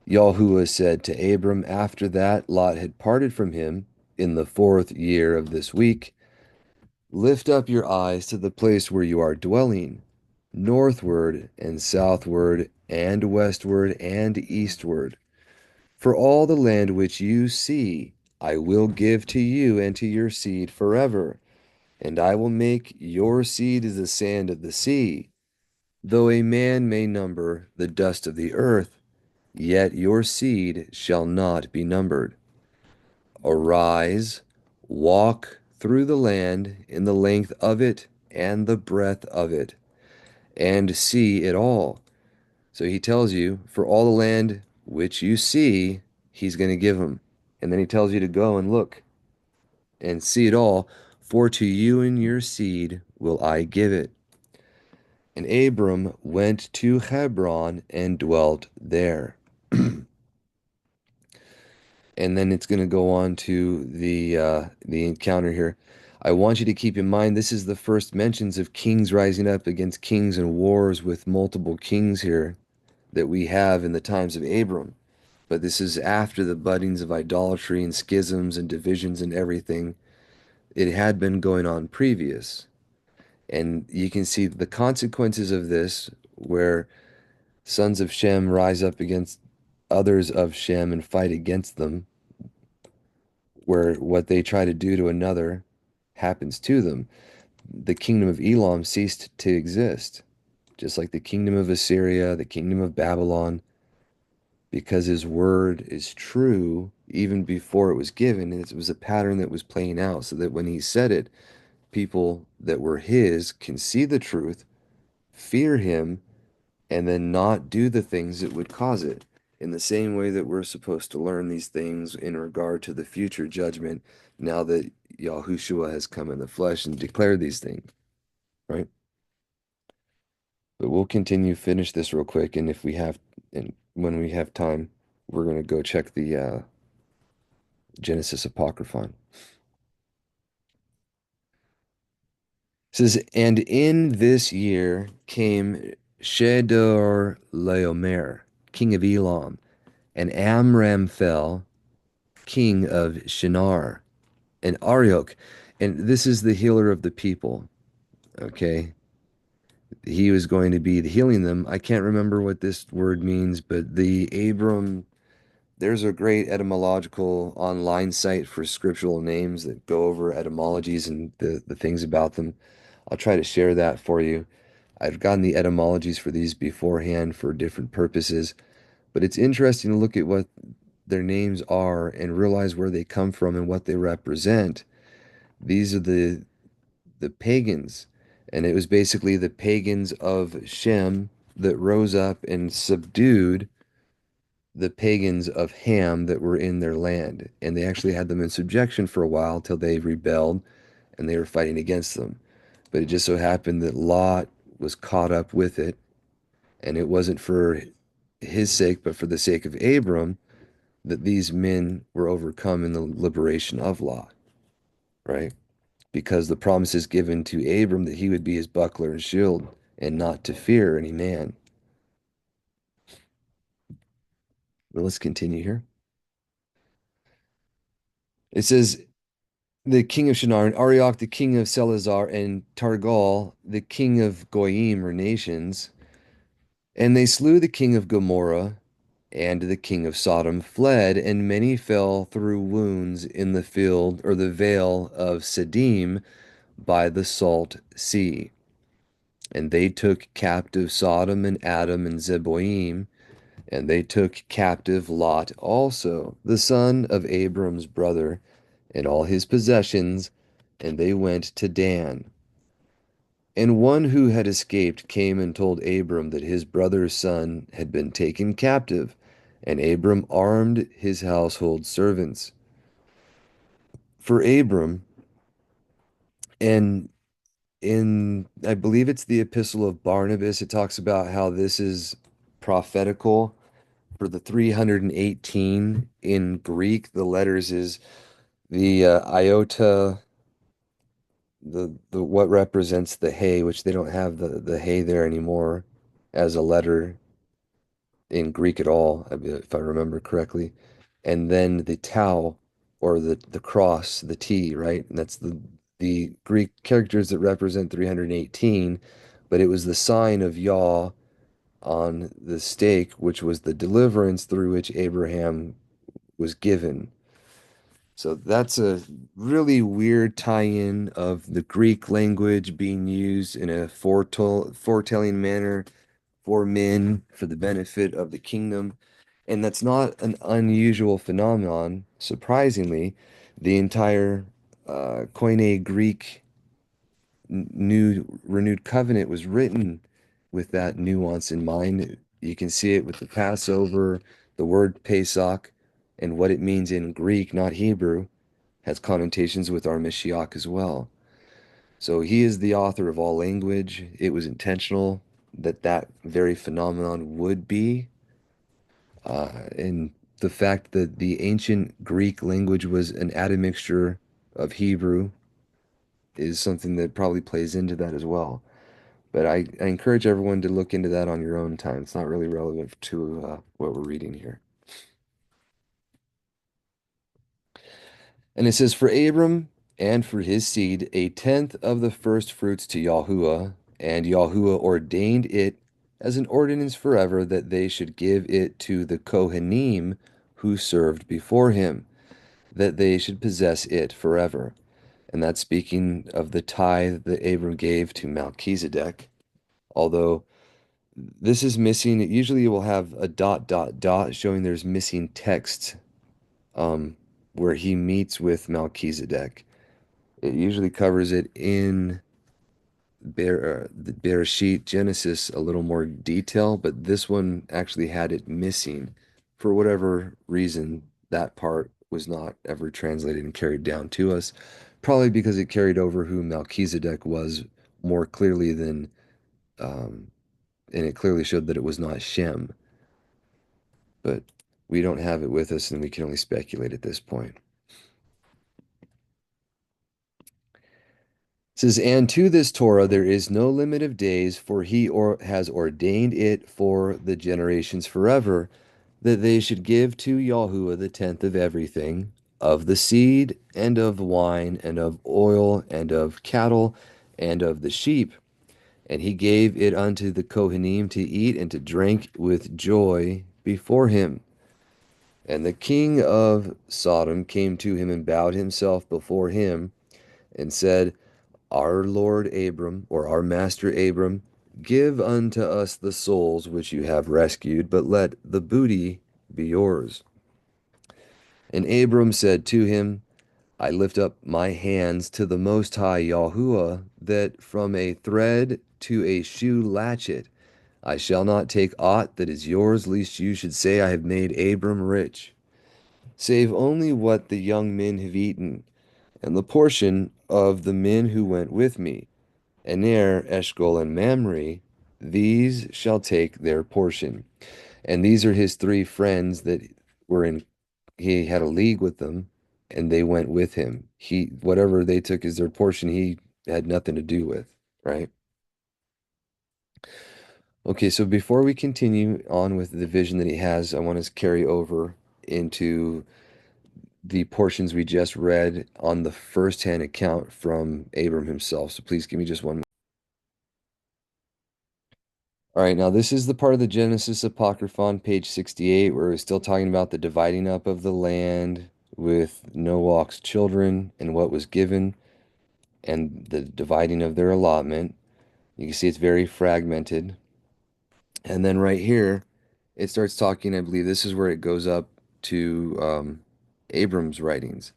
Yahuah said to Abram after that Lot had parted from him in the fourth year of this week, Lift up your eyes to the place where you are dwelling, northward and southward and westward and eastward. For all the land which you see, I will give to you and to your seed forever, and I will make your seed as the sand of the sea. Though a man may number the dust of the earth, yet your seed shall not be numbered. Arise, walk through the land in the length of it and the breadth of it, and see it all. So he tells you, for all the land which you see, he's going to give them. And then he tells you to go and look and see it all, for to you and your seed will I give it. And Abram went to Hebron and dwelt there. And then it's going to go on to the encounter here. I want you to keep in mind this is the first mentions of kings rising up against kings and wars with multiple kings here that we have in the times of Abram. But this is after the buddings of idolatry and schisms and divisions and everything. It had been going on previous. And you can see the consequences of this, where sons of Shem rise up against others of Shem and fight against them, where what they try to do to another happens to them. The kingdom of Elam ceased to exist, just like the kingdom of Assyria, the kingdom of Babylon, because his word is true even before it was given. And it was a pattern that was playing out so that when he said it, people that were his can see the truth, fear him, and then not do the things that would cause it. In the same way that we're supposed to learn these things in regard to the future judgment, now that Yahushua has come in the flesh and declared these things, right? But we'll continue finish this real quick, and if we have, and when we have time, we're gonna go check the Genesis Apocryphon. It says, and in this year came Shedor Laomer, king of Elam, and Amram fell, king of Shinar, and Arioch, and this is the healer of the people. Okay, he was going to be healing them. I can't remember what this word means, but the Abram, there's a great etymological online site for scriptural names that go over etymologies and the things about them. I'll try to share that for you. I've gotten the etymologies for these beforehand for different purposes, but it's interesting to look at what their names are and realize where they come from and what they represent. These are the pagans, and it was basically the pagans of Shem that rose up and subdued the pagans of Ham that were in their land, and they actually had them in subjection for a while till they rebelled and they were fighting against them. But it just so happened that Lot was caught up with it, and it wasn't for his sake, but for the sake of Abram, that these men were overcome in the liberation of Lot, right? because the promise is given to Abram that he would be his buckler and shield and not to fear any man. But let's continue here. It says, the king of Shinar, and Arioch, the king of Selazar, and Targal, the king of Goyim, or nations. And they slew the king of Gomorrah, and the king of Sodom fled, and many fell through wounds in the field or the vale of Siddim by the salt sea. And they took captive Sodom and Adam and Zeboim, and they took captive Lot also, the son of Abram's brother, and all his possessions, and they went to Dan. And one who had escaped came and told Abram that his brother's son had been taken captive, and Abram armed his household servants. For Abram, and in, I believe it's the Epistle of Barnabas, it talks about how this is prophetical for the 318 in Greek. The letters is the iota, the what represents the hay, which they don't have the hay there anymore as a letter in Greek at all, if I remember correctly. And then the tau, or the cross, the T, right? And that's the Greek characters that represent 318, but it was the sign of Yah on the stake, which was the deliverance through which Abraham was given. So that's a really weird tie-in of the Greek language being used in a foretelling manner for men for the benefit of the kingdom. And that's not an unusual phenomenon. Surprisingly, the entire Koine Greek new renewed covenant was written with that nuance in mind. You can see it with the Passover, the word Pesach, and what it means in Greek, not Hebrew, has connotations with our Mashiach as well. So he is the author of all language. It was intentional that that very phenomenon would be. And the fact that the ancient Greek language was an admixture of Hebrew is something that probably plays into that as well. But I encourage everyone to look into that on your own time. It's not really relevant to what we're reading here. And it says, for Abram and for his seed, a tenth of the first fruits to Yahuah, and Yahuah ordained it as an ordinance forever that they should give it to the Kohanim who served before him, that they should possess it forever. And that's speaking of the tithe that Abram gave to Melchizedek. Although this is missing, usually it will have a dot, dot, dot showing there's missing text um, where he meets with Melchizedek. It usually covers it in the Bereshit, Genesis, a little more detail, but this one actually had it missing. For whatever reason, that part was not ever translated and carried down to us, probably because it carried over who Melchizedek was more clearly than, um, and it clearly showed that it was not Shem. But we don't have it with us, and we can only speculate at this point. It says, and to this Torah there is no limit of days, for he has ordained it for the generations forever, that they should give to Yahuah the tenth of everything, of the seed, and of wine, and of oil, and of cattle, and of the sheep. And he gave it unto the Kohanim to eat and to drink with joy before him. And the king of Sodom came to him and bowed himself before him, and said, our Lord Abram, or our master Abram, give unto us the souls which you have rescued, but let the booty be yours. And Abram said to him, I lift up my hands to the Most High Yahuah, that from a thread to a shoe latchet I shall not take aught that is yours, lest you should say I have made Abram rich, save only what the young men have eaten, and the portion of the men who went with me. Aner, Eshcol, and Mamre, these shall take their portion. And these are his three friends that were in, he had a league with them, and they went with him. Whatever they took as their portion, he had nothing to do with, right? Okay, so before we continue on with the vision that he has, I want to carry over into the portions we just read on the first-hand account from Abram himself. So please give me just one. All right, now this is the part of the Genesis Apocryphon, page 68, where we're still talking about the dividing up of the land with Noach's children and what was given and the dividing of their allotment. You can see it's very fragmented. And then right here, it starts talking, I believe this is where it goes up to Abram's writings.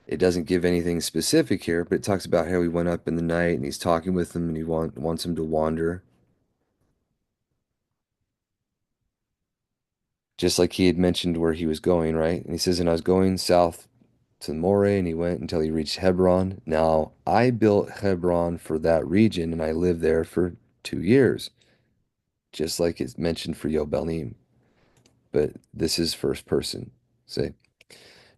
It doesn't give anything specific here, but it talks about how he went up in the night and he's talking with them and he wants him to wander, just like he had mentioned where he was going, right? And he says, and I was going south to Moreh, and he went until he reached Hebron. Now, I built Hebron for that region, and I lived there for 2 years, just like it's mentioned for Yobelim. But this is first person. Say,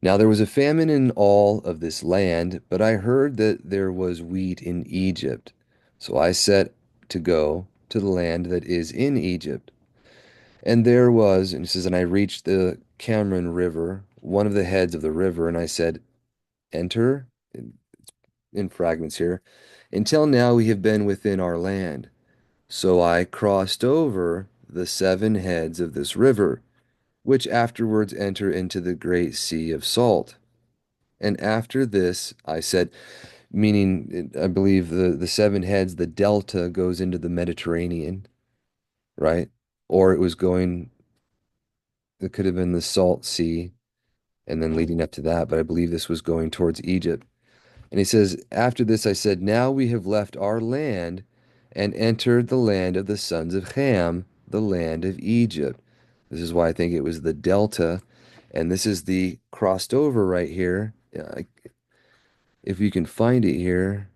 now there was a famine in all of this land, but I heard that there was wheat in Egypt. So I set to go to the land that is in Egypt. And there was, and it says, and I reached the Cameron River, one of the heads of the river, and I said, enter, in fragments here, until now we have been within our land. So I crossed over the 7 heads of this river, which afterwards enter into the great sea of salt. And after this, I said, meaning, I believe the 7 heads, the delta goes into the Mediterranean, right? Or it was going, it could have been the Salt Sea and then leading up to that, but I believe this was going towards Egypt. And he says, after this I said, now we have left our land and entered the land of the sons of Ham, the land of Egypt. This is why I think it was the delta. And this is the crossed over right here. If you can find it here,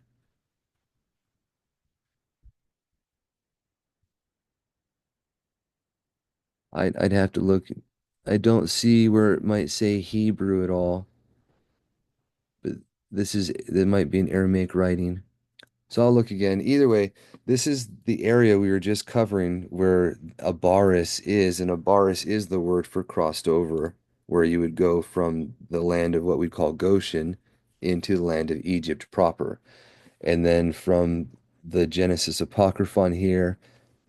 I'd have to look. I don't see where it might say Hebrew at all, but there might be an Aramaic writing. So I'll look again. Either way, this is the area we were just covering where Abaris is, and Abaris is the word for crossed over, where you would go from the land of what we call Goshen into the land of Egypt proper. And then from the Genesis Apocryphon here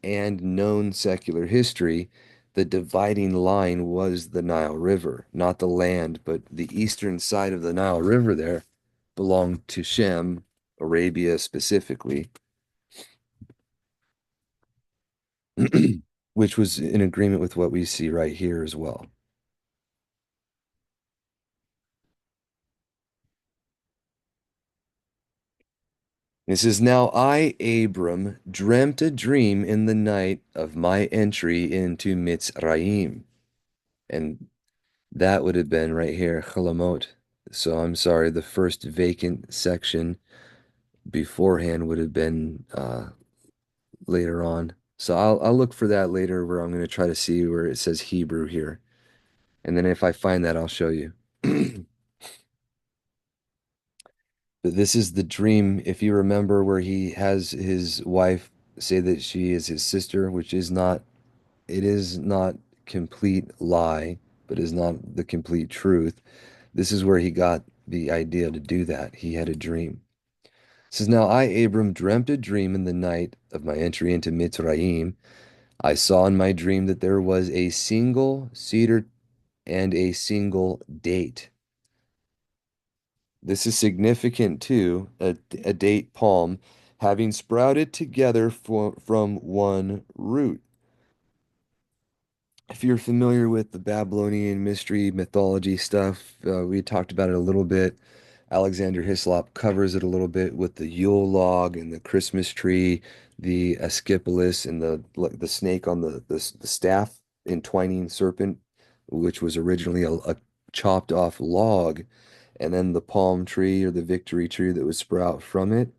and known secular history, the dividing line was the Nile River, not the land, but the eastern side of the Nile River there belonged to Shem, Arabia specifically, which was in agreement with what we see right here as well. It says, now I, Abram, dreamt a dream in the night of my entry into Mitzrayim. And that would have been right here, Chalamot. So I'm sorry, the first vacant section beforehand would have been later on. So I'll look for that later where I'm going to try to see where it says Hebrew here. And then if I find that, I'll show you. But this is the dream, if you remember, where he has his wife say that she is his sister, which is not, it is not complete lie, but is not the complete truth. This is where he got the idea to do that. He had a dream. It says, now I, Abram, dreamt a dream in the night of my entry into Mitzrayim. I saw in my dream that there was a single cedar and a single date. This is significant too, a date palm having sprouted together from one root. If you're familiar with the Babylonian mystery mythology stuff, we talked about it a little bit. Alexander Hislop covers it a little bit with the Yule log and the Christmas tree, the Asclepius and the snake on the staff entwining serpent, which was originally a chopped off log, and then the palm tree or the victory tree that would sprout from it.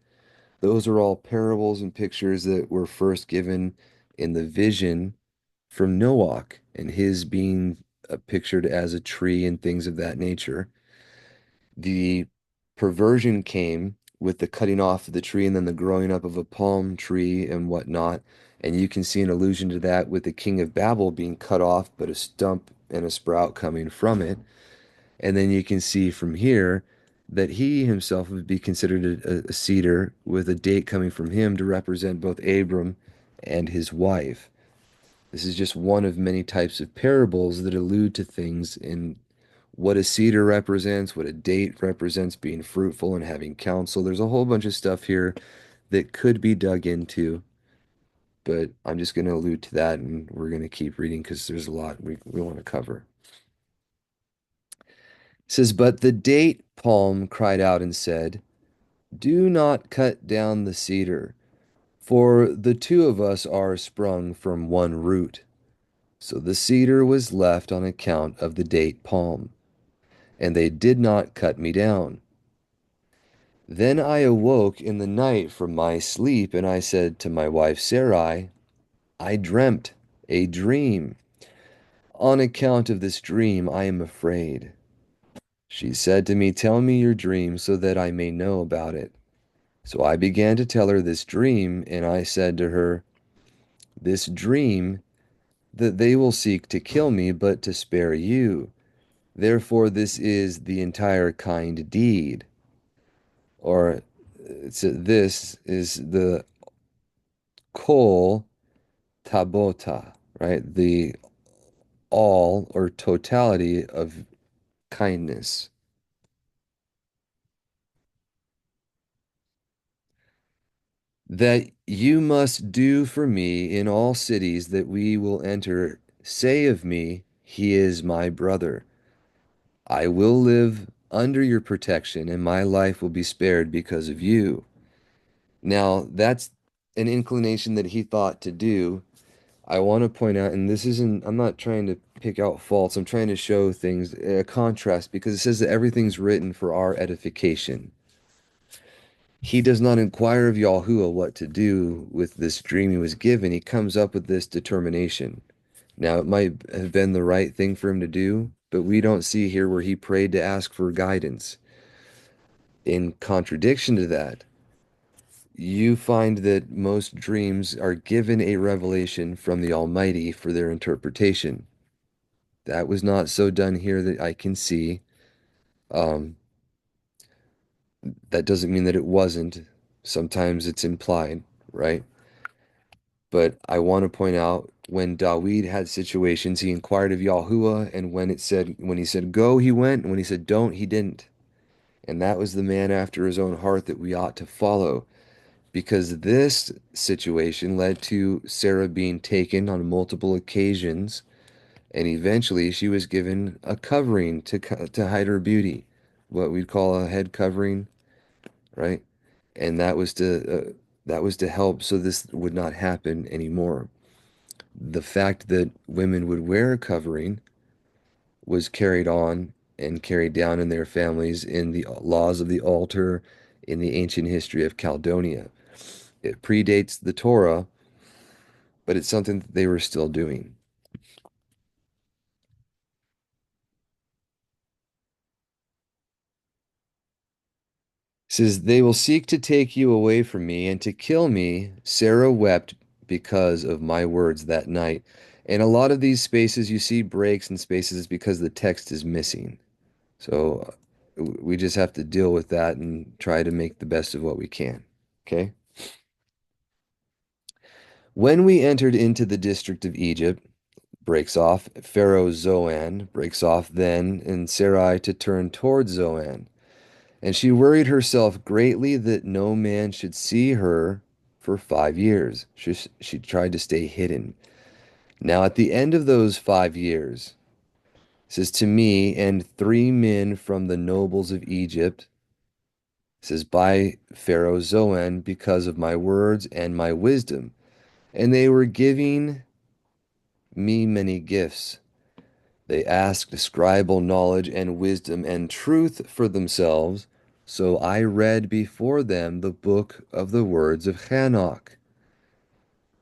Those are all parables and pictures that were first given in the vision from Noach and his being pictured as a tree and things of that nature. The perversion came with the cutting off of the tree and then the growing up of a palm tree and whatnot. And you can see an allusion to that with the king of Babel being cut off, but a stump and a sprout coming from it. And then you can see from here that he himself would be considered a cedar with a date coming from him to represent both Abram and his wife. This is just one of many types of parables that allude to things in what a cedar represents, what a date represents being fruitful and having counsel. There's a whole bunch of stuff here that could be dug into, but I'm just going to allude to that and we're going to keep reading because there's a lot we want to cover. It says, "But the date palm cried out and said, 'Do not cut down the cedar, for the two of us are sprung from one root.' So the cedar was left on account of the date palm, and they did not cut me down. Then I awoke in the night from my sleep, and I said to my wife Sarai, 'I dreamt a dream. On account of this dream, I am afraid.' She said to me, 'Tell me your dream so that I may know about it.' So I began to tell her this dream, and I said to her, 'This dream, that they will seek to kill me, but to spare you. Therefore, this is the entire kind deed.'" Or this is the kol tabota, right? The all or totality of kindness. "That you must do for me in all cities that we will enter, say of me, 'He is my brother.' I will live under your protection, and my life will be spared because of you." Now, that's an inclination that he thought to do. I want to point out, and this isn't, I'm not trying to pick out faults, I'm trying to show things, a contrast, because it says that everything's written for our edification. He does not inquire of Yahuah what to do with this dream he was given. He comes up with this determination. Now, it might have been the right thing for him to do, but we don't see here where he prayed to ask for guidance. In contradiction to that, you find that most dreams are given a revelation from the Almighty for their interpretation. That was not so done here that I can see. Um, that doesn't mean that it wasn't. Sometimes it's implied, right? But I want to point out when Dawid had situations, he inquired of Yahuah, and when he said go, he went, and when he said don't, he didn't. And that was the man after his own heart that we ought to follow, because this situation led to Sarah being taken on multiple occasions, and eventually she was given a covering to hide her beauty, what we'd call a head covering, right? And that was to help so this would not happen anymore. The fact that women would wear a covering was carried on and carried down in their families in the laws of the altar in the ancient history of Caledonia. It predates the Torah, but it's something that they were still doing. It says, "They will seek to take you away from me and to kill me." Sarah wept because of my words that night. And a lot of these spaces you see breaks and spaces because the text is missing. So we just have to deal with that and try to make the best of what we can. Okay? "When we entered into the district of Egypt," breaks off, Pharaoh Zoan breaks off then, and Sarai to turn towards Zoan. "And she worried herself greatly that no man should see her for 5 years. She tried to stay hidden. Now at the end of those 5 years," it says, "to me and 3 men from the nobles of Egypt," it says, "by Pharaoh Zoan, because of my words and my wisdom. And they were giving me many gifts. They asked scribal knowledge and wisdom and truth for themselves. So I read before them the book of the words of Hanok."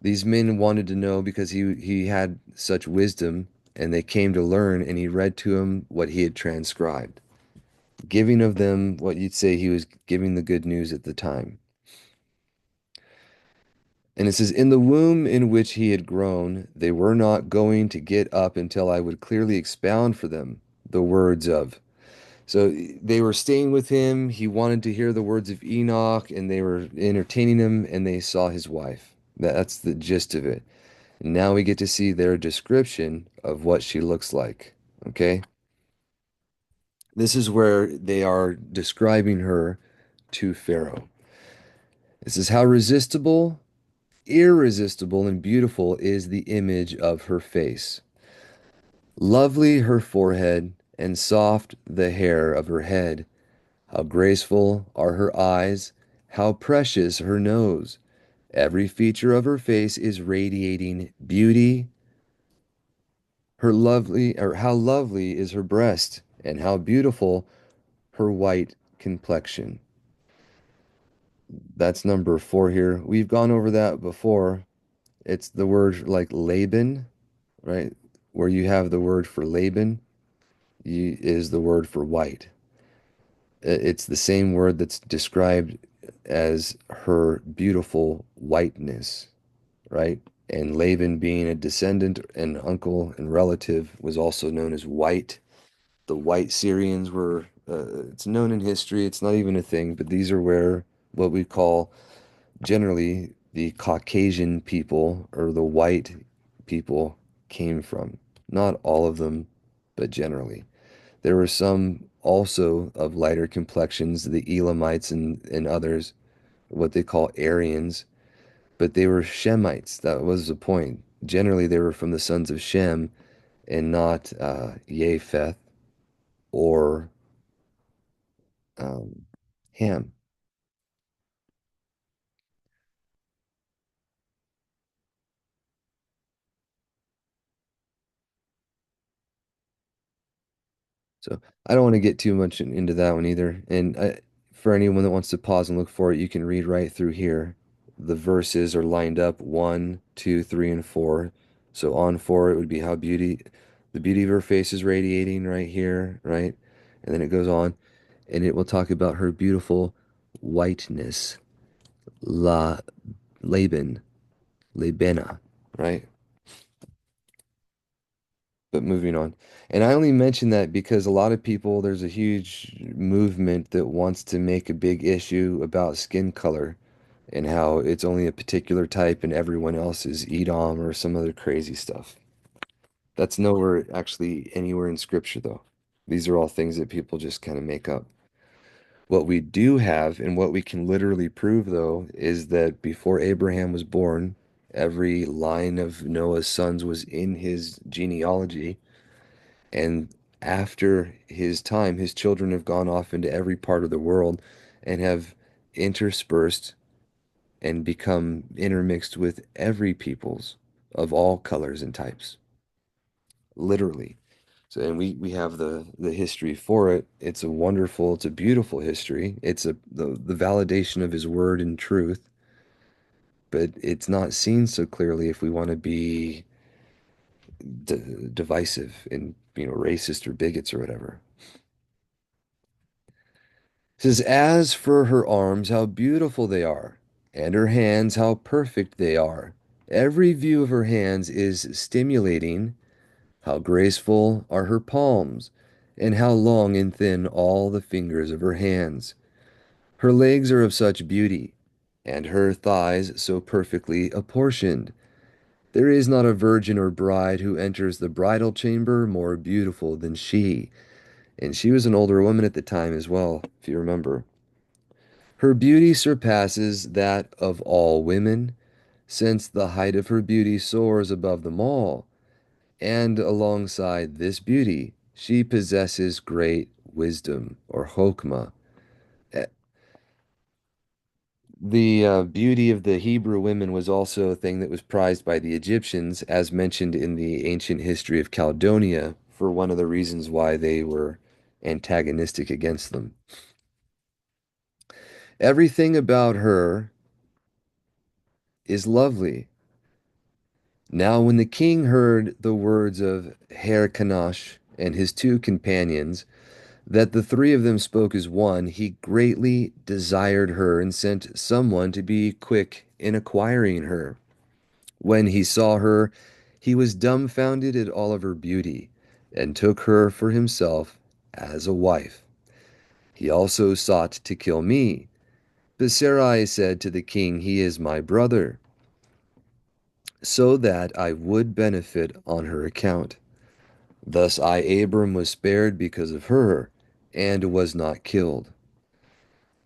These men wanted to know because he had such wisdom, and they came to learn, and he read to them what he had transcribed. giving of them what you'd say he was giving the good news at the time. And it says, in the womb in which he had grown, they were not going to get up until I would clearly expound for them the words of. So they were staying with him. He wanted to hear the words of Enoch, and they were entertaining him, and they saw his wife. That's the gist of it. And now we get to see their description of what she looks like. Okay? This is where they are describing her to Pharaoh. This is how resistible, irresistible, and beautiful is the image of her face. Lovely her forehead, and soft the hair of her head. How graceful are her eyes, how precious her nose. Every feature of her face is radiating beauty. Her lovely, or how lovely is her breast, and how beautiful her white complexion. That's number four here. We've gone over that before. It's the word like Laban, right? Where you have the word for Laban, is the word for white. It's the same word that's described as her beautiful whiteness, right? And Laban, being a descendant and uncle and relative, was also known as white. The white Syrians were, it's known in history, it's not even a thing, but these are where what we call generally the Caucasian people or the white people came from. Not all of them, but generally. There were some also of lighter complexions, the Elamites and others, what they call Aryans, but they were Shemites. That was the point. Generally, they were from the sons of Shem and not Japheth or um, Ham. So I don't want to get too much into that one either. And for anyone that wants to pause and look for it, you can read right through here. The verses are lined up one, two, three, and four. So on four, it would be how the beauty of her face is radiating right here, right? And then it goes on, and it will talk about her beautiful whiteness, la Laban, Labena, right? But moving on. And I only mention that because a lot of people, there's a huge movement that wants to make a big issue about skin color and how it's only a particular type and everyone else is Edom or some other crazy stuff. That's nowhere actually anywhere in scripture, though. These are all things that people just kind of make up. What we do have and what we can literally prove, though, is that before Abraham was born, every line of Noah's sons was in his genealogy. And after his time, his children have gone off into every part of the world and have interspersed and become intermixed with every peoples of all colors and types, literally. So, and we have the history for it. It's a wonderful, it's a beautiful history. It's the validation of his word and truth, but it's not seen so clearly if we want to be divisive and, racist or bigots or whatever. It says, as for her arms, how beautiful they are, and her hands, how perfect they are. Every view of her hands is stimulating. How graceful are her palms, and how long and thin all the fingers of her hands. Her legs are of such beauty, and her thighs so perfectly apportioned. There is not a virgin or bride who enters the bridal chamber more beautiful than she. And she was an older woman at the time as well, if you remember. Her beauty surpasses that of all women, since the height of her beauty soars above them all. And alongside this beauty, she possesses great wisdom, or chokmah. Eh, The beauty of the Hebrew women was also a thing that was prized by the Egyptians, as mentioned in the ancient history of Caledonia, for one of the reasons why they were antagonistic against them. Everything about her is lovely. Now, when the king heard the words of Herkanash and his two companions, That the three of them spoke as one, he greatly desired her and sent someone to be quick in acquiring her. When he saw her, he was dumbfounded at all of her beauty, and took her for himself as a wife. He also sought to kill me. But Sarai said to the king, he is my brother, so that I would benefit on her account. Thus Abram, was spared because of her, and was not killed.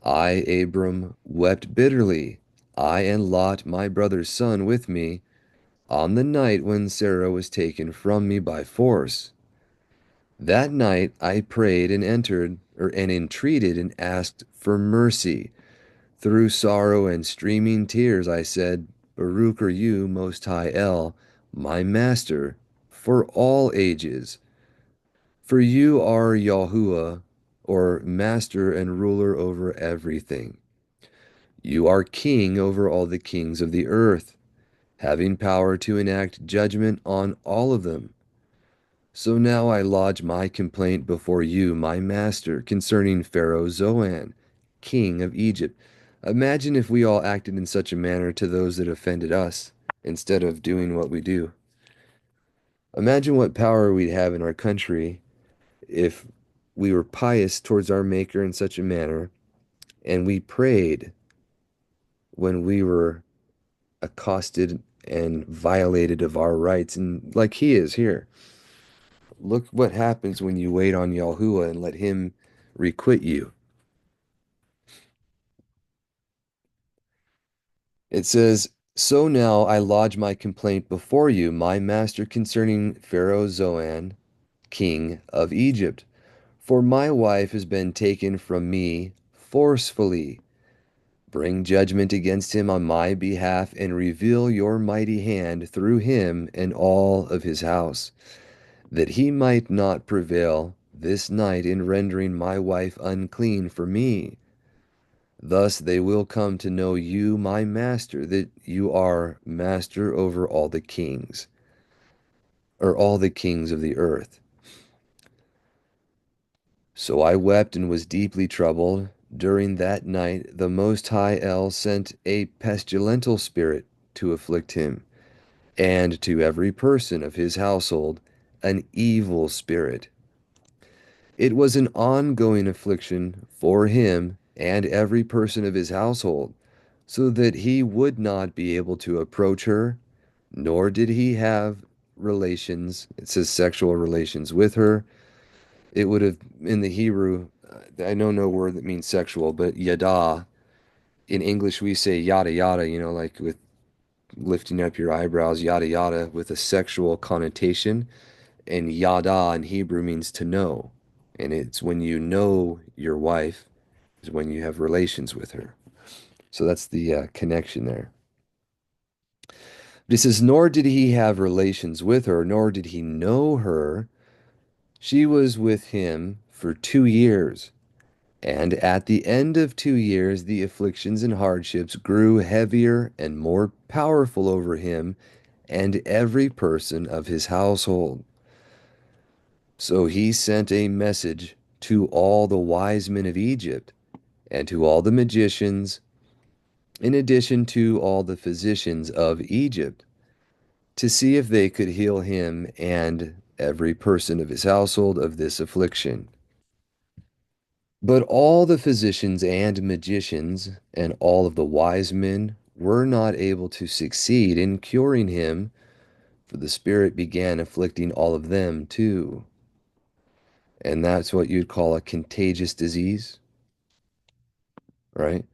Abram, wept bitterly, I and Lot, my brother's son, with me, on the night when Sarah was taken from me by force. That night I prayed and and entreated and asked for mercy. Through sorrow and streaming tears I said, Baruch are you, Most High El, my Master, for all ages. For you are Yahuah, or Master and ruler over everything. You are king over all the kings of the earth, having power to enact judgment on all of them. So now I lodge my complaint before you, my master, concerning Pharaoh Zoan, king of Egypt. Imagine if we all acted in such a manner to those that offended us, instead of doing what we do. Imagine what power we'd have in our country if we were pious towards our Maker in such a manner, and we prayed when we were accosted and violated of our rights, and like he is here. Look what happens when you wait on Yahuah and let him requite you. It says, So now I lodge my complaint before you, my master, concerning Pharaoh Zoan, king of Egypt. For my wife has been taken from me forcefully. Bring judgment against him on my behalf, and reveal your mighty hand through him and all of his house, that he might not prevail this night in rendering my wife unclean for me. Thus they will come to know you, my master, that you are master over all the kings, or all the kings of the earth. So I wept and was deeply troubled. During that night, the Most High El sent a pestilential spirit to afflict him, and to every person of his household an evil spirit. It was an ongoing affliction for him and every person of his household, so that he would not be able to approach her, nor did he have relations, it says sexual relations with her. It would have, in the Hebrew, I know no word that means sexual, but yada. In English, we say yada yada, like with lifting up your eyebrows, yada yada, with a sexual connotation. And yada in Hebrew means to know. And it's when you know your wife, is when you have relations with her. So that's the connection there. But it says, Nor did he have relations with her, nor did he know her. She was with him for 2 years. And at the end of 2 years, the afflictions and hardships grew heavier and more powerful over him and every person of his household. So he sent a message to all the wise men of Egypt and to all the magicians, in addition to all the physicians of Egypt, to see if they could heal him and every person of his household of this affliction. But all the physicians and magicians and all of the wise men were not able to succeed in curing him, for the Spirit began afflicting all of them too. And that's what you'd call a contagious disease, right?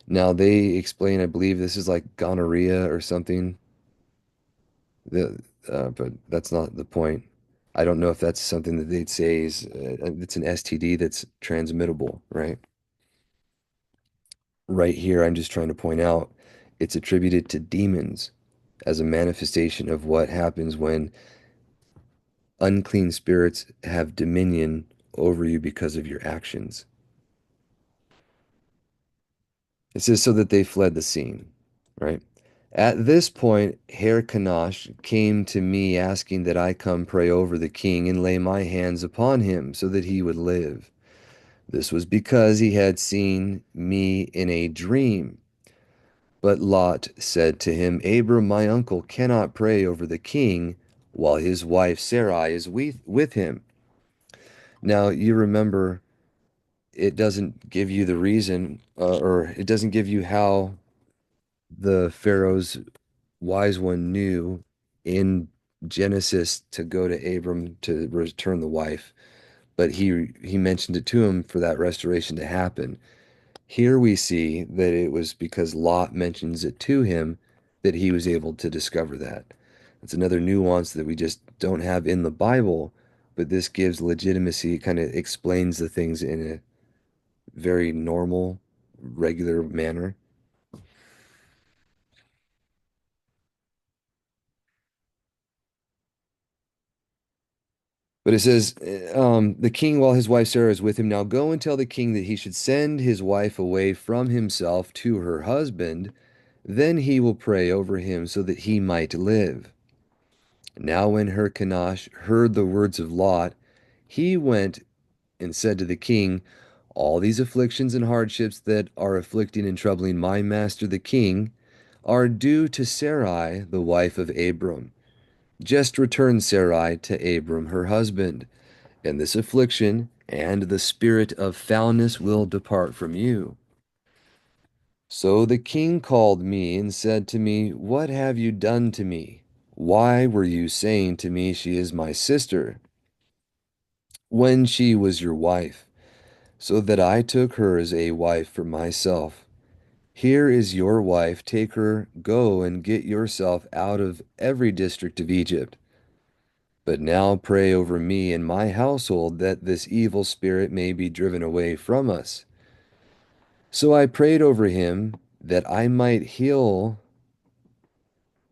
Now they explain, I believe this is like gonorrhea or something. The, but that's not the point. I don't know if that's something that they'd say is it's an STD that's transmittable, right? Right here, I'm just trying to point out it's attributed to demons as a manifestation of what happens when unclean spirits have dominion over you because of your actions. It says, so that they fled the scene, right? At this point, Kanash came to me asking that I come pray over the king and lay my hands upon him so that he would live. This was because he had seen me in a dream. But Lot said to him, Abram, my uncle, cannot pray over the king while his wife Sarai is with him. Now, you remember, it doesn't give you the reason, or it doesn't give you how the Pharaoh's wise one knew in Genesis to go to Abram to return the wife, but he mentioned it to him for that restoration to happen. Here we see that it was because Lot mentions it to him that he was able to discover that. It's another nuance that we just don't have in the Bible, but this gives legitimacy, kind of explains the things in a very normal, regular manner. But it says, the king, while his wife Sarah is with him, now go and tell the king that he should send his wife away from himself to her husband. Then he will pray over him so that he might live. Now, when Hyrcanosh heard the words of Lot, he went and said to the king, all these afflictions and hardships that are afflicting and troubling my master the king are due to Sarai, the wife of Abram. Just return Sarai to Abram, her husband, and this affliction and the spirit of foulness will depart from you. So the king called me and said to me, what have you done to me? Why were you saying to me, she is my sister, when she was your wife, so that I took her as a wife for myself? Here is your wife, take her, go and get yourself out of every district of Egypt. But now pray over me and my household that this evil spirit may be driven away from us. So I prayed over him that I might heal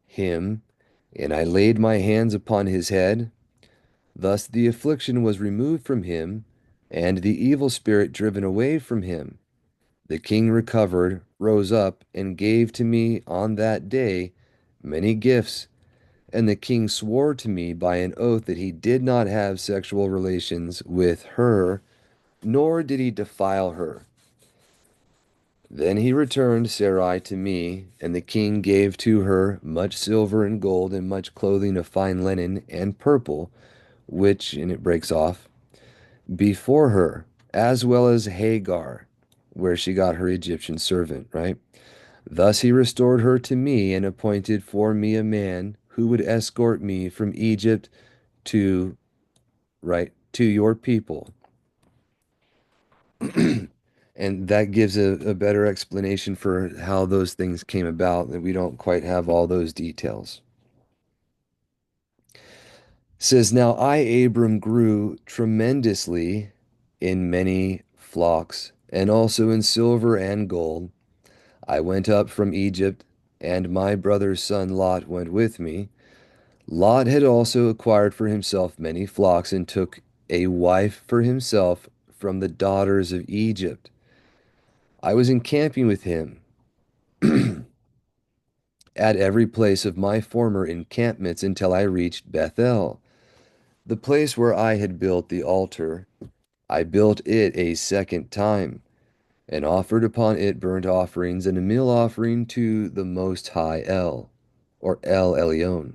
him, and I laid my hands upon his head. Thus the affliction was removed from him, and the evil spirit driven away from him. The king recovered, rose up, and gave to me on that day many gifts. And the king swore to me by an oath that he did not have sexual relations with her, nor did he defile her. Then he returned Sarai to me, and the king gave to her much silver and gold, and much clothing of fine linen and purple, which, and it breaks off, before her, as well as Hagar, where she got her Egyptian servant, right? Thus he restored her to me and appointed for me a man who would escort me from Egypt to, right, to your people. And that gives a better explanation for how those things came about, that we don't quite have all those details. It says, now I, Abram, grew tremendously in many flocks, and also in silver and gold. I went up from Egypt, and my brother's son Lot went with me. Lot had also acquired for himself many flocks, and took a wife for himself from the daughters of Egypt. I was encamping with him at every place of my former encampments until I reached Bethel, the place where I had built the altar. I built it a second time, and offered upon it burnt offerings and a meal offering to the Most High El, or El Elyon.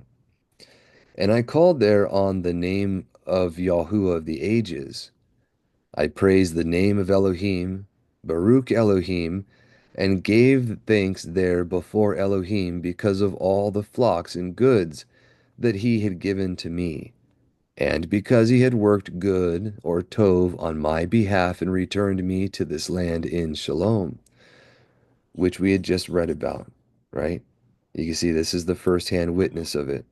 And I called there on the name of Yahuah of the ages. I praised the name of Elohim, Baruch Elohim, and gave thanks there before Elohim because of all the flocks and goods that he had given to me, and because he had worked good or tov on my behalf and returned me to this land in Shalom, which we had just read about, right? You can see this is the first-hand witness of it.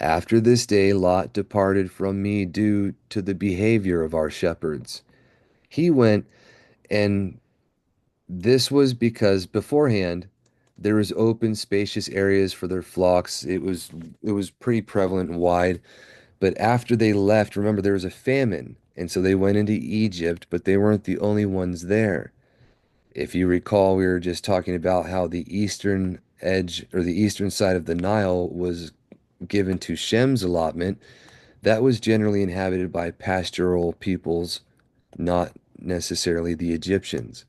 After this day, Lot departed from me due to the behavior of our shepherds. He went, and this was because beforehand there was open, spacious areas for their flocks. It was pretty prevalent and wide. But after they left, remember there was a famine, and so they went into Egypt, but they weren't the only ones there. If you recall, we were just talking about how the eastern edge or the eastern side of the Nile was given to Shem's allotment. That was generally inhabited by pastoral peoples, not necessarily the Egyptians.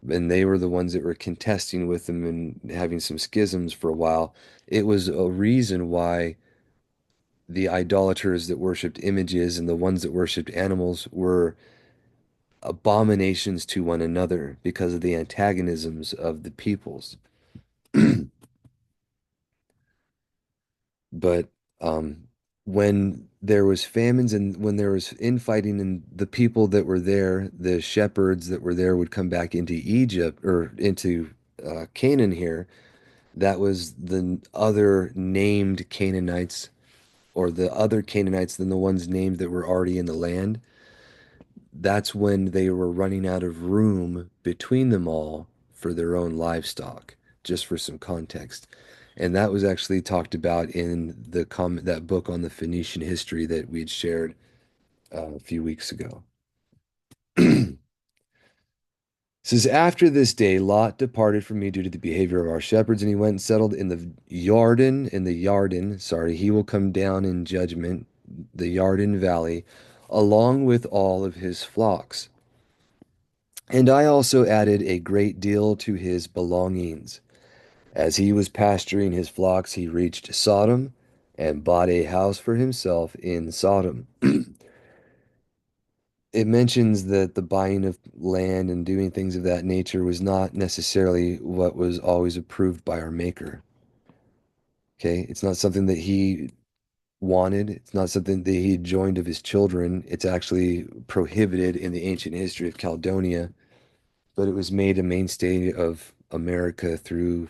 And they were the ones that were contesting with them and having some schisms for a while. It was a reason why the idolaters that worshipped images and the ones that worshipped animals were abominations to one another because of the antagonisms of the peoples. But um, when there was famines and when there was infighting and the people that were there, the shepherds that were there would come back into Egypt or into Canaan here. That was the other named Canaanites or the other Canaanites than the ones named that were already in the land. That's when they were running out of room between them all for their own livestock, just for some context. And that was actually talked about in the comment that book on the Phoenician history that we had shared a few weeks ago. It says, after this day, Lot departed from me due to the behavior of our shepherds, and he went and settled in the Yarden, he will come down in judgment, the Yarden Valley, along with all of his flocks. And I also added a great deal to his belongings. As he was pasturing his flocks, he reached Sodom and bought a house for himself in Sodom. It mentions that the buying of land and doing things of that nature was not necessarily what was always approved by our Maker. Okay, it's not something that he wanted, it's not something that he joined of his children. It's actually prohibited in the ancient history of Caledonia, but it was made a mainstay of America through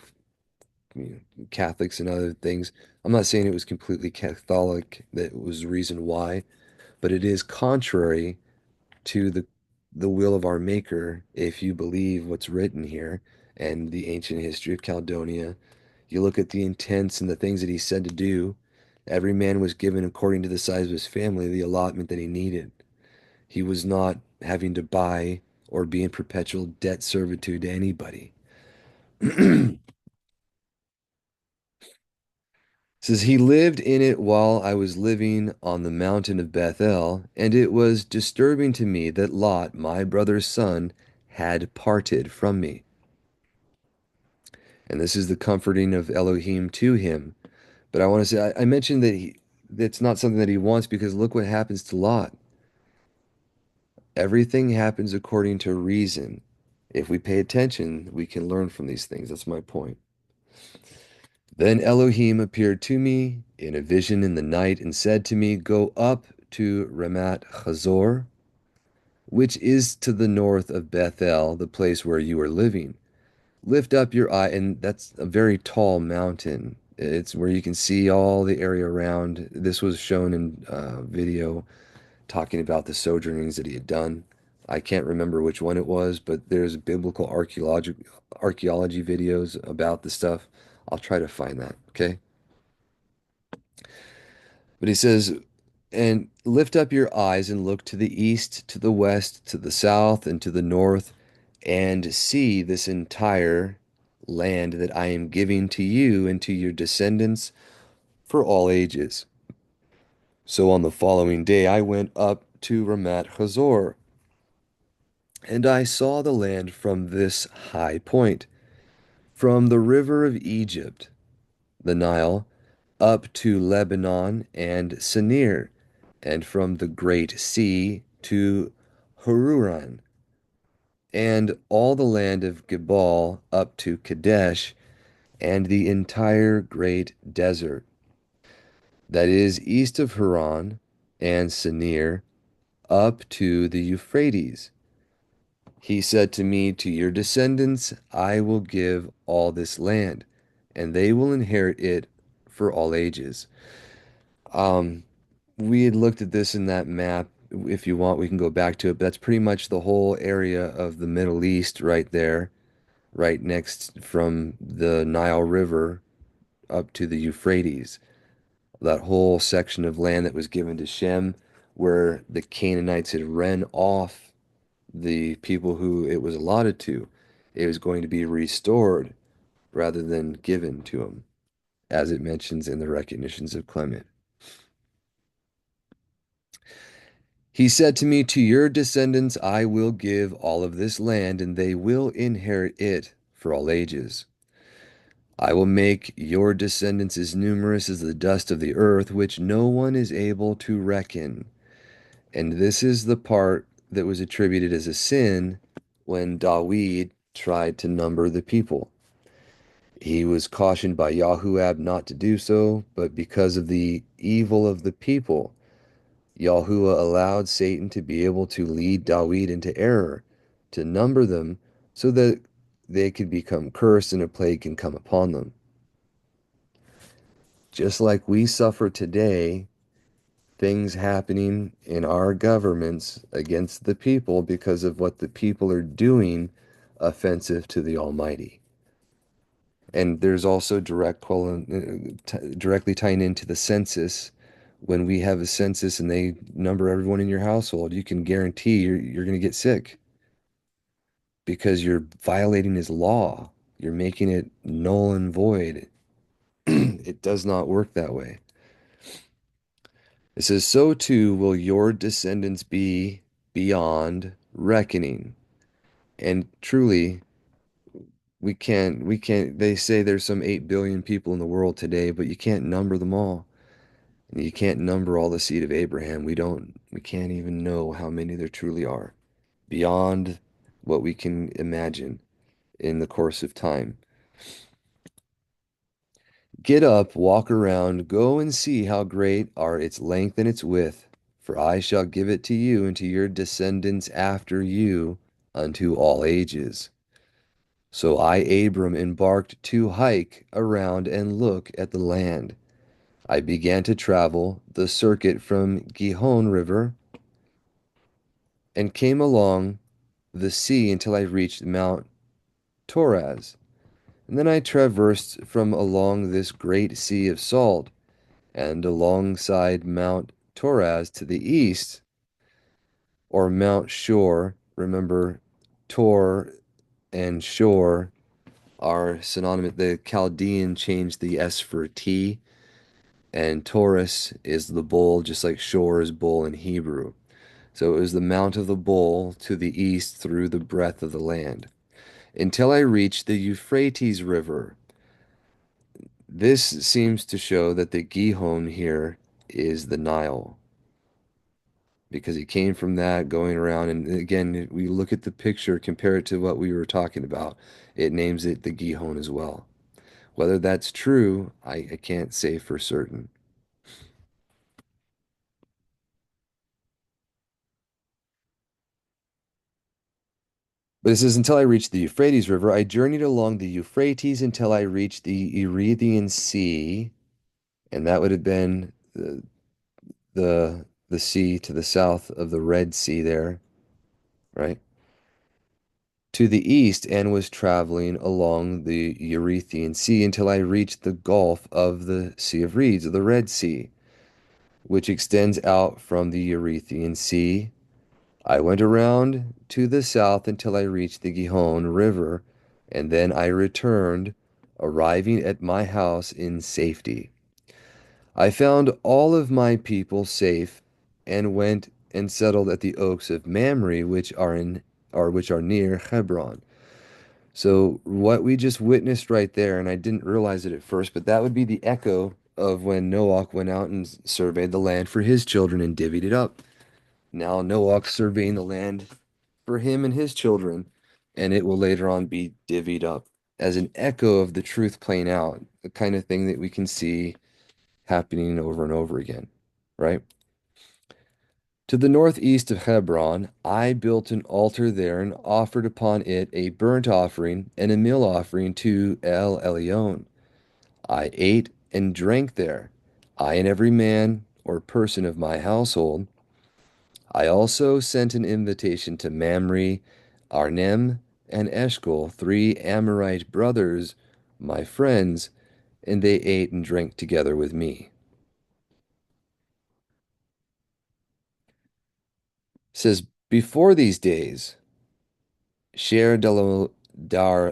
Catholics and other things. I'm not saying it was completely Catholic that was the reason why, but it is contrary to the will of our Maker if you believe what's written here and the ancient history of Caledonia. You look at the intents and the things that he said to do. Every man was given according to the size of his family the allotment that he needed. He was not having to buy or be in perpetual debt servitude to anybody. Says he lived in it while I was living on the mountain of Bethel, and it was disturbing to me that Lot, my brother's son, had parted from me. And this is the comforting of Elohim to him. But I want to say, I mentioned that that's not something that he wants because look what happens to Lot. Everything happens according to reason. If we pay attention, we can learn from these things. That's my point. Then Elohim appeared to me in a vision in the night and said to me, go up to Ramat Chazor, which is to the north of Bethel, the place where you are living. Lift up your eye, and that's a very tall mountain. It's where you can see all the area around. This was shown in video talking about the sojournings that he had done. I can't remember which one it was, but there's biblical archaeology videos about the stuff. I'll try to find that, okay? But he says, and lift up your eyes and look to the east, to the west, to the south, and to the north, and see this entire land that I am giving to you and to your descendants for all ages. So on the following day I went up to Ramat Hazor, and I saw the land from this high point, from the river of Egypt, the Nile, up to Lebanon and Sinir, and from the great sea to Haruran, and all the land of Gebal up to Kadesh, and the entire great desert that is east of Haran and Sinir, up to the Euphrates. He said to me, to your descendants I will give all this land, and they will inherit it for all ages. Um, we had looked at this in that map. If you want, we can go back to it. But that's pretty much the whole area of the Middle East right there, right next from the Nile River up to the Euphrates. That whole section of land that was given to Shem, where the Canaanites had ran off the people who it was allotted to. It was going to be restored rather than given to them, as it mentions in the recognitions of Clement. He said to me, to your descendants I will give all of this land, and they will inherit it for all ages. I will make your descendants as numerous as the dust of the earth, which no one is able to reckon. And this is the part that was attributed as a sin when Dawid tried to number the people. He was cautioned by Yahuah not to do so, but because of the evil of the people, Yahuah allowed Satan to be able to lead Dawid into error, to number them so that they could become cursed and a plague can come upon them. Just like we suffer today, things happening in our governments against the people because of what the people are doing offensive to the Almighty. And there's also directly tying into the census. When we have a census and they number everyone in your household, you can guarantee you're going to get sick because you're violating his law. You're making it null and void. It does not work that way. It says, so too will your descendants be beyond reckoning. And truly, they say there's some 8 billion people in the world today, but you can't number them all. And you can't number all the seed of Abraham. We can't even know how many there truly are, beyond what we can imagine in the course of time. Get up, walk around, go and see how great are its length and its width, for I shall give it to you and to your descendants after you unto all ages. So I, Abram, embarked to hike around and look at the land. I began to travel the circuit from Gihon River and came along the sea until I reached Mount Toraz. And then I traversed from along this great sea of salt and alongside Mount Toraz to the east, or Mount Shore. Remember, Tor and Shore are synonymous. The Chaldean changed the S for T, and Taurus is the bull, just like Shore is bull in Hebrew. So it was the Mount of the Bull to the east through the breadth of the land, until I reached the Euphrates River. This seems to show that the Gihon here is the Nile, because he came from that going around. And again, we look at the picture, compare it to what we were talking about. It names it the Gihon as well. Whether that's true, I can't say for certain. But it says, until I reached the Euphrates River, I journeyed along the Euphrates until I reached the Erythraean Sea, and that would have been the sea to the south of the Red Sea there, right? To the east, and was traveling along the Erythraean Sea until I reached the Gulf of the Sea of Reeds, of the Red Sea, which extends out from the Erythraean Sea. I went around to the south until I reached the Gihon River, and then I returned, arriving at my house in safety. I found all of my people safe, and went and settled at the oaks of Mamre, which are near Hebron. So what we just witnessed right there, and I didn't realize it at first, but that would be the echo of when Noach went out and surveyed the land for his children and divvied it up. Now Noach's surveying the land for him and his children, and it will later on be divvied up as an echo of the truth playing out, the kind of thing that we can see happening over and over again, right? To the northeast of Hebron, I built an altar there and offered upon it a burnt offering and a meal offering to El Elyon. I ate and drank there, I and every man or person of my household. I also sent an invitation to Mamre, Arnem, and Eshcol, 3 Amorite brothers, my friends, and they ate and drank together with me. It says, before these days, Dar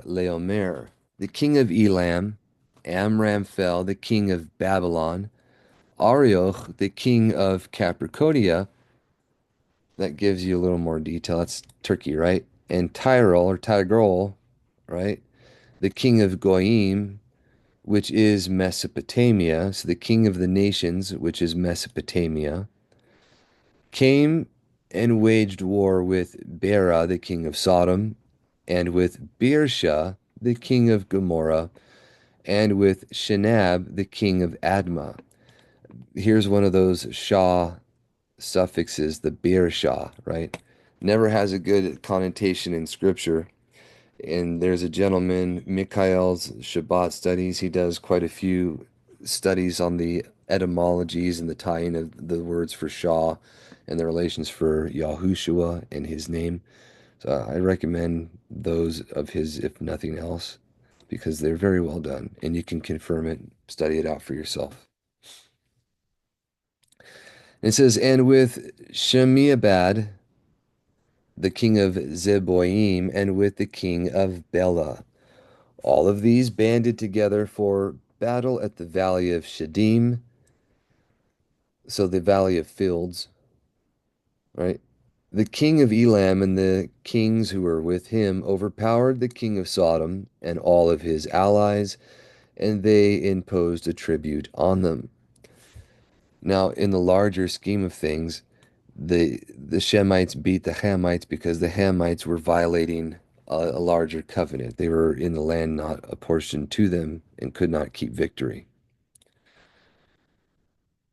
Leomer, the king of Elam, Amram fell, the king of Babylon, Arioch, the king of Capricordia, that gives you a little more detail. That's Turkey, right? And Tyrol or Tigral, right? The king of Goyim, which is Mesopotamia, so the king of the nations, which is Mesopotamia, came and waged war with Bera, the king of Sodom, and with Birsha, the king of Gomorrah, and with Shinab, the king of Admah. Here's one of those Shah suffixes, the Birsha, right? Never has a good connotation in scripture. And there's a gentleman, Mikhail's Shabbat studies. He does quite a few studies on the etymologies and the tying of the words for Shah and the relations for Yahushua and his name. So I recommend those of his, if nothing else, because they're very well done and you can confirm it, study it out for yourself. It says, and with Shemiabad, the king of Zeboim, and with the king of Bela. All of these banded together for battle at the valley of Shadim, so the valley of fields, right? The king of Elam and the kings who were with him overpowered the king of Sodom and all of his allies, and they imposed a tribute on them. Now, in the larger scheme of things, the Shemites beat the Hamites because the Hamites were violating a larger covenant. They were in the land not apportioned to them and could not keep victory.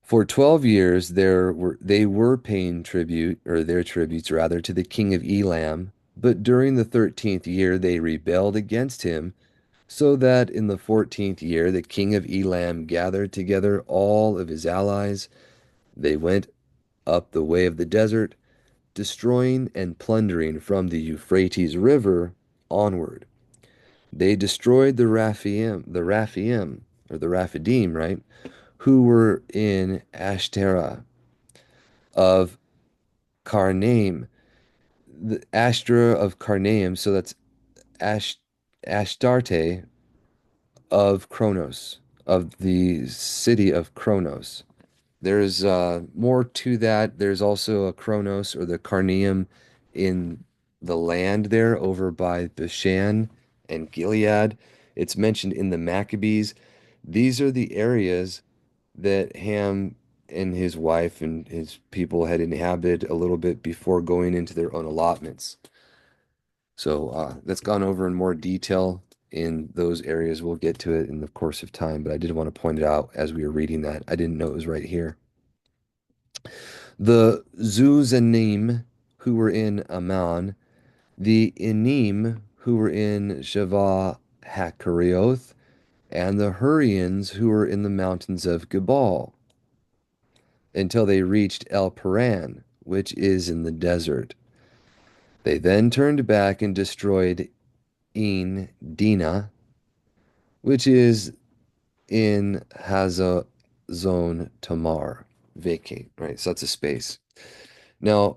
For 12 years they were paying tribute, or their tributes rather, to the king of Elam, but during the 13th year they rebelled against him, so that in the 14th year the king of Elam gathered together all of his allies. They went up the way of the desert, destroying and plundering from the Euphrates River onward. They destroyed the Raphidim, right, who were in Ashtera of Karnaim, the Ashtra of Karnaim, so that's Ash, Ashtarte of Kronos, of the city of Kronos. There's more to that. There's also a Kronos or the Carneum in the land there over by Bashan and Gilead. It's mentioned in the Maccabees. These are the areas that Ham and his wife and his people had inhabited a little bit before going into their own allotments. So that's gone over in more detail in those areas. We'll get to it in the course of time, but I did want to point it out as we were reading that. I didn't know it was right here. The Zuzanim who were in Ammon, the Inim who were in Shavah Hakarioth, and the Hurrians who were in the mountains of Gebal, until they reached El Paran, which is in the desert. They then turned back and destroyed En Dina, which is in Hazazon Tamar. Vacate, right? So that's a space. Now,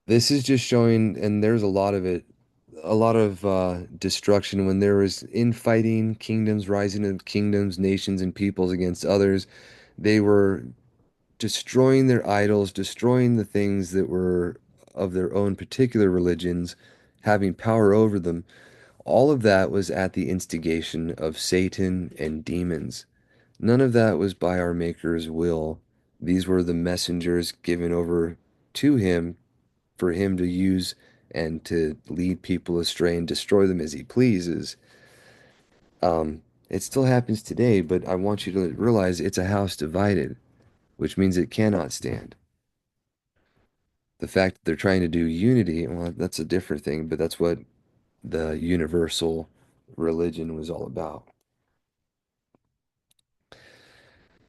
this is just showing, and there's a lot of it, a lot of destruction when there was infighting, kingdoms, rising of kingdoms, nations, and peoples against others. They were destroying their idols, destroying the things that were of their own particular religions, having power over them. All of that was at the instigation of Satan and demons. None of that was by our Maker's will. These were the messengers given over to him for him to use and to lead people astray and destroy them as he pleases. It still happens today, but I want you to realize it's a house divided, which means it cannot stand. The fact that they're trying to do unity, well, that's a different thing, but that's what the universal religion was all about.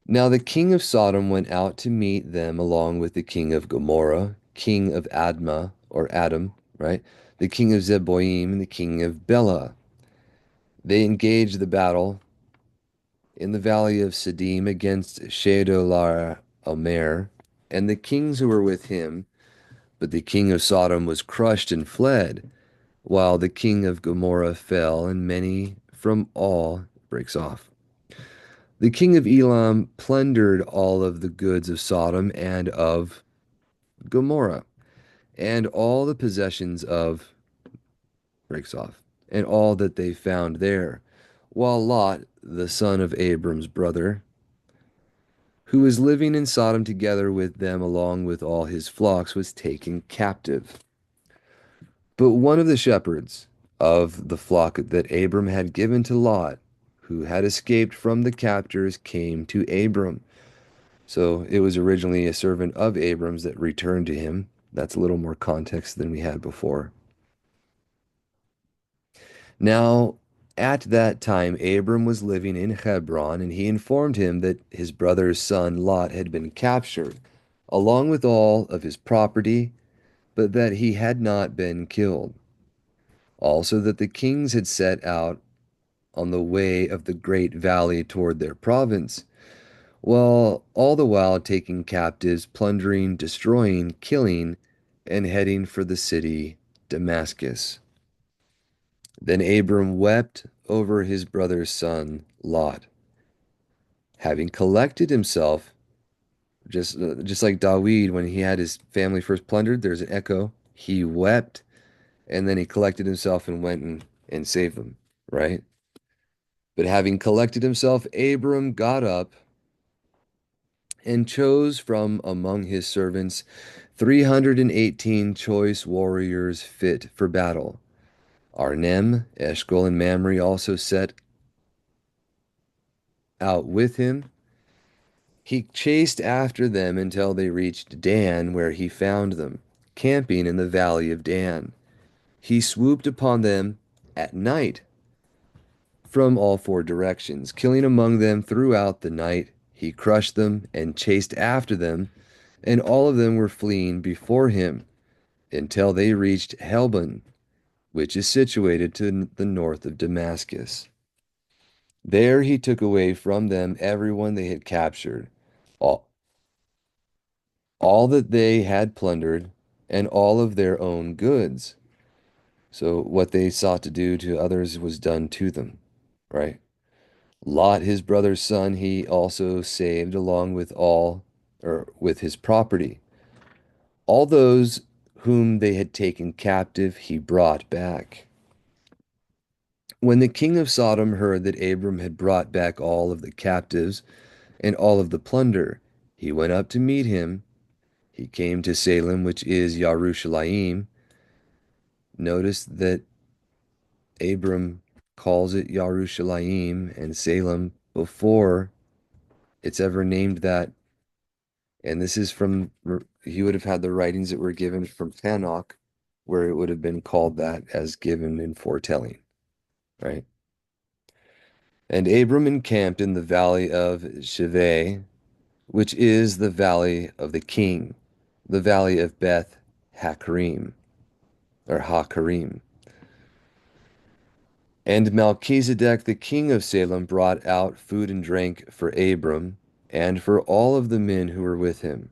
Now the king of Sodom went out to meet them along with the king of Gomorrah, king of Admah, or Adam, right? The king of Zeboim, and the king of Bela. They engaged the battle in the valley of Siddim against Shedolar Omer, and the kings who were with him. But the king of Sodom was crushed and fled, while the king of Gomorrah fell, and many from all breaks off. The king of Elam plundered all of the goods of Sodom and of Gomorrah, and all the possessions of, breaks off, and all that they found there, while Lot, the son of Abram's brother, who was living in Sodom together with them along with all his flocks, was taken captive. But one of the shepherds of the flock that Abram had given to Lot, who had escaped from the captors, came to Abram. So it was originally a servant of Abram's that returned to him. That's a little more context than we had before. Now, at that time, Abram was living in Hebron, and he informed him that his brother's son Lot had been captured, along with all of his property, but that he had not been killed. Also, that the kings had set out on the way of the great valley toward their province, while all the while taking captives, plundering, destroying, killing, and heading for the city Damascus. Then Abram wept over his brother's son Lot, having collected himself, just like Dawid when he had his family first plundered. There's an echo. He wept, and then he collected himself and went and saved them, right? But having collected himself, Abram got up and chose from among his servants 318 choice warriors fit for battle. Arnem, Eshcol, and Mamre also set out with him. He chased after them until they reached Dan, where he found them, camping in the valley of Dan. He swooped upon them at night from all four directions, killing among them throughout the night. He crushed them and chased after them, and all of them were fleeing before him until they reached Helbon, which is situated to the north of Damascus. There he took away from them everyone they had captured, all, all that they had plundered, and all of their own goods. So what they sought to do to others was done to them, right? Lot, his brother's son, he also saved along with all, or with his property. All those whom they had taken captive, he brought back. When the king of Sodom heard that Abram had brought back all of the captives and all of the plunder, he went up to meet him. He came to Salem, which is Yarushalayim. Notice that Abram calls it Yarushalayim and Salem before it's ever named that. And this is from, he would have had the writings that were given from Tanakh, where it would have been called that as given in foretelling, right? And Abram encamped in the valley of Sheveh, which is the valley of the king, the valley of Beth Hakarim, or Hakarim. And Melchizedek, the king of Salem, brought out food and drink for Abram and for all of the men who were with him.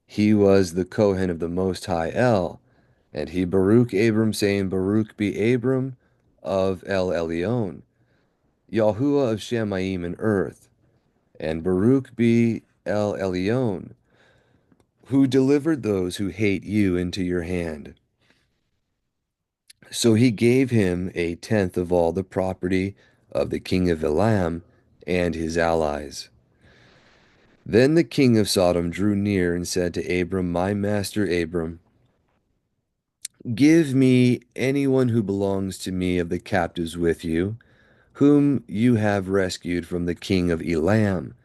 He was the Kohen of the Most High El, and he Baruch Abram, saying, Baruch be Abram of El Elyon, Yahuah of Shamayim and earth, and Baruch be El Elyon, who delivered those who hate you into your hand. So he gave him a tenth of all the property of the king of Elam and his allies. Then the king of Sodom drew near and said to Abram, My master Abram, give me anyone who belongs to me of the captives with you, whom you have rescued from the king of Elam.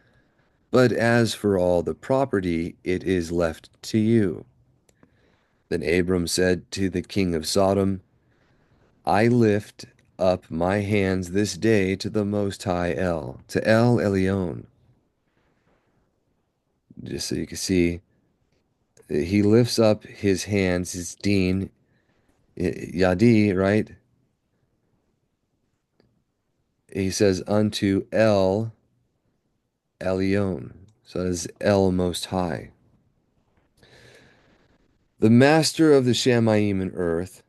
But as for all the property, it is left to you. Then Abram said to the king of Sodom, I lift up my hands this day to the Most High El, to El Elyon. Just so you can see, he lifts up his hands, his deen, Yadi, right? He says, unto El Elyon. So that is El Most High. The master of the Shamayim and earth,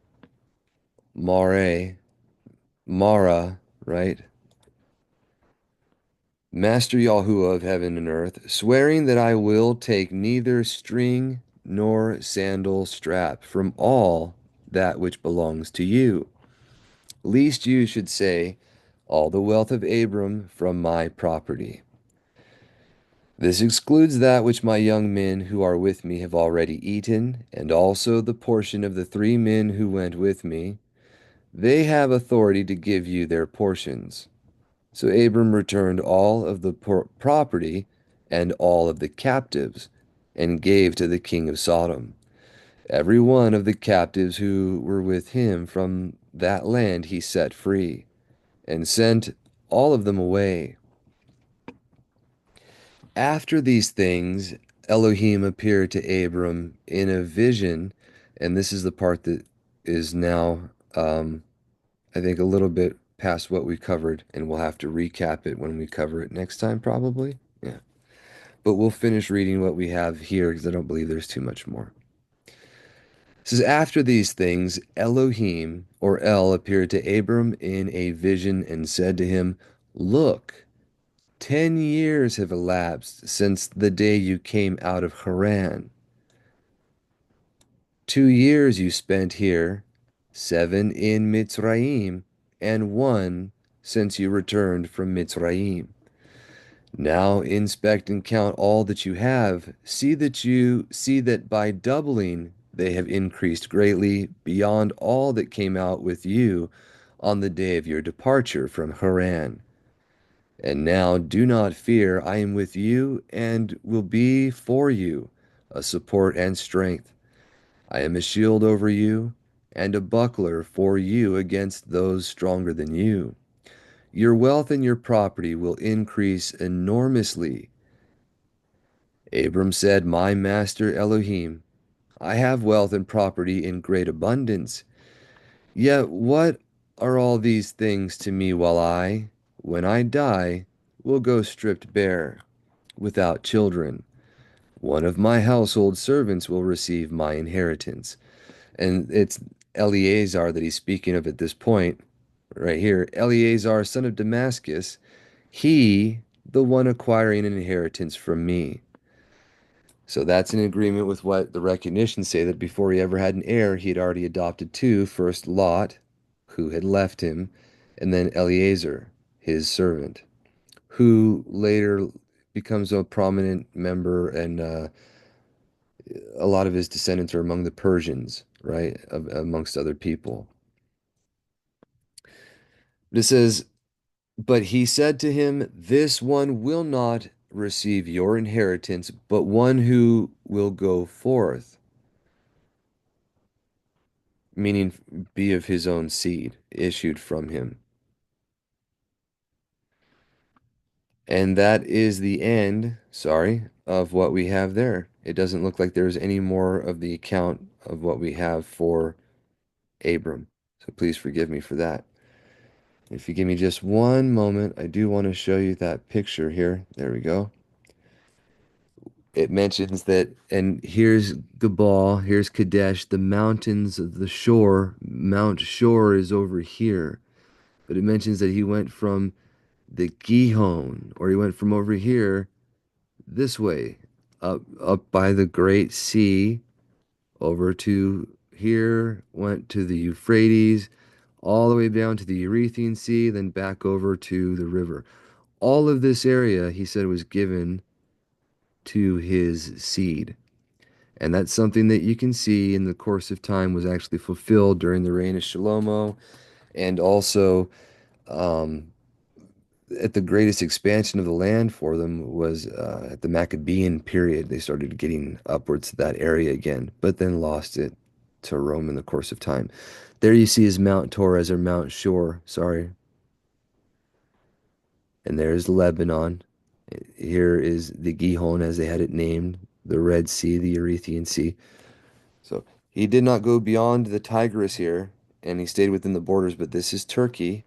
Mare, Mara, right? Master Yahuah of heaven and earth, swearing that I will take neither string nor sandal strap from all that which belongs to you, lest you should say, all the wealth of Abram from my property. This excludes that which my young men who are with me have already eaten, and also the portion of the 3 men who went with me. They have authority to give you their portions. So Abram returned all of the property and all of the captives, and gave to the king of Sodom. Every one of the captives who were with him from that land he set free, and sent all of them away. After these things, Elohim appeared to Abram in a vision, and this is the part that is now, I think, a little bit past what we covered, and we'll have to recap it when we cover it next time, probably. Yeah. But we'll finish reading what we have here because I don't believe there's too much more. It says, after these things, Elohim, or El, appeared to Abram in a vision and said to him, look, 10 years have elapsed since the day you came out of Haran. 2 years you spent here, 7 in Mitzrayim, and 1 since you returned from Mitzrayim. Now inspect and count all that you have. See that by doubling they have increased greatly beyond all that came out with you on the day of your departure from Haran. And now do not fear, I am with you and will be for you a support and strength. I am a shield over you and a buckler for you against those stronger than you. Your wealth and your property will increase enormously. Abram said, my master Elohim, I have wealth and property in great abundance. Yet what are all these things to me while I, when I die, will go stripped bare, without children? One of my household servants will receive my inheritance. And it's Eleazar that he's speaking of at this point, right here. Eleazar, son of Damascus, he, the one acquiring an inheritance from me. So that's in agreement with what the recognitions say, that before he ever had an heir, he had already adopted two. First Lot, who had left him, and then Eleazar, his servant, who later becomes a prominent member, and a lot of his descendants are among the Persians, right, amongst other people. It says, but he said to him, this one will not receive your inheritance, but one who will go forth, meaning be of his own seed, issued from him. And that is the end, sorry, of what we have there. It doesn't look like there's any more of the account of what we have for Abram. So please forgive me for that. If you give me just one moment, I do want to show you that picture here. There we go. It mentions that, and here's Gabal, here's Kadesh, the mountains of the shore. Mount Shore is over here. But it mentions that he went from the Gihon, or he went from over here this way, up by the Great Sea, over to here, went to the Euphrates, all the way down to the Erythraean Sea, then back over to the river. All of this area, he said, was given to his seed. And that's something that you can see in the course of time was actually fulfilled during the reign of Shalomo, and also um, at the greatest expansion of the land for them was at the Maccabean period. They started getting upwards to that area again, but then lost it to Rome in the course of time. There you see is Mount Torres, or Mount Shore, sorry. And there's Lebanon. Here is the Gihon, as they had it named, the Red Sea, the Erythraean Sea. So he did not go beyond the Tigris here, and he stayed within the borders, but this is Turkey.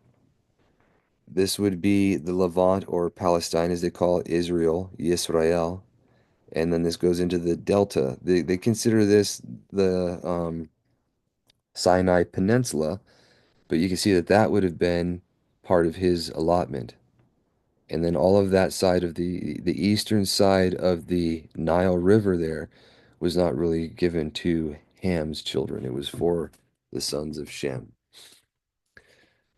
This would be the Levant, or Palestine as they call it, Israel, Yisrael. And then this goes into the Delta. They consider this the Sinai Peninsula, but you can see that that would have been part of his allotment. And then all of that side of the eastern side of the Nile River there was not really given to Ham's children. It was for the sons of Shem.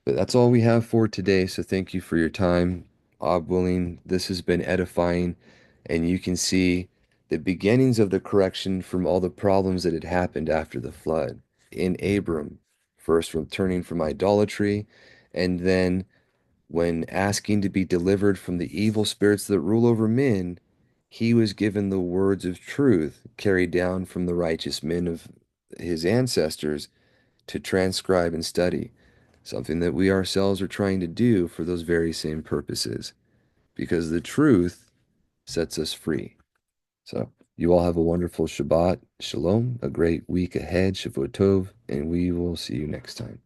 But that's all we have for today. So thank you for your time. God willing, this has been edifying, and you can see the beginnings of the correction from all the problems that had happened after the flood in Abram, first from turning from idolatry, and then when asking to be delivered from the evil spirits that rule over men, he was given the words of truth carried down from the righteous men of his ancestors to transcribe and study, something that we ourselves are trying to do for those very same purposes, because the truth sets us free. So, you all have a wonderful Shabbat, Shalom, a great week ahead, Shavuot Tov, and we will see you next time.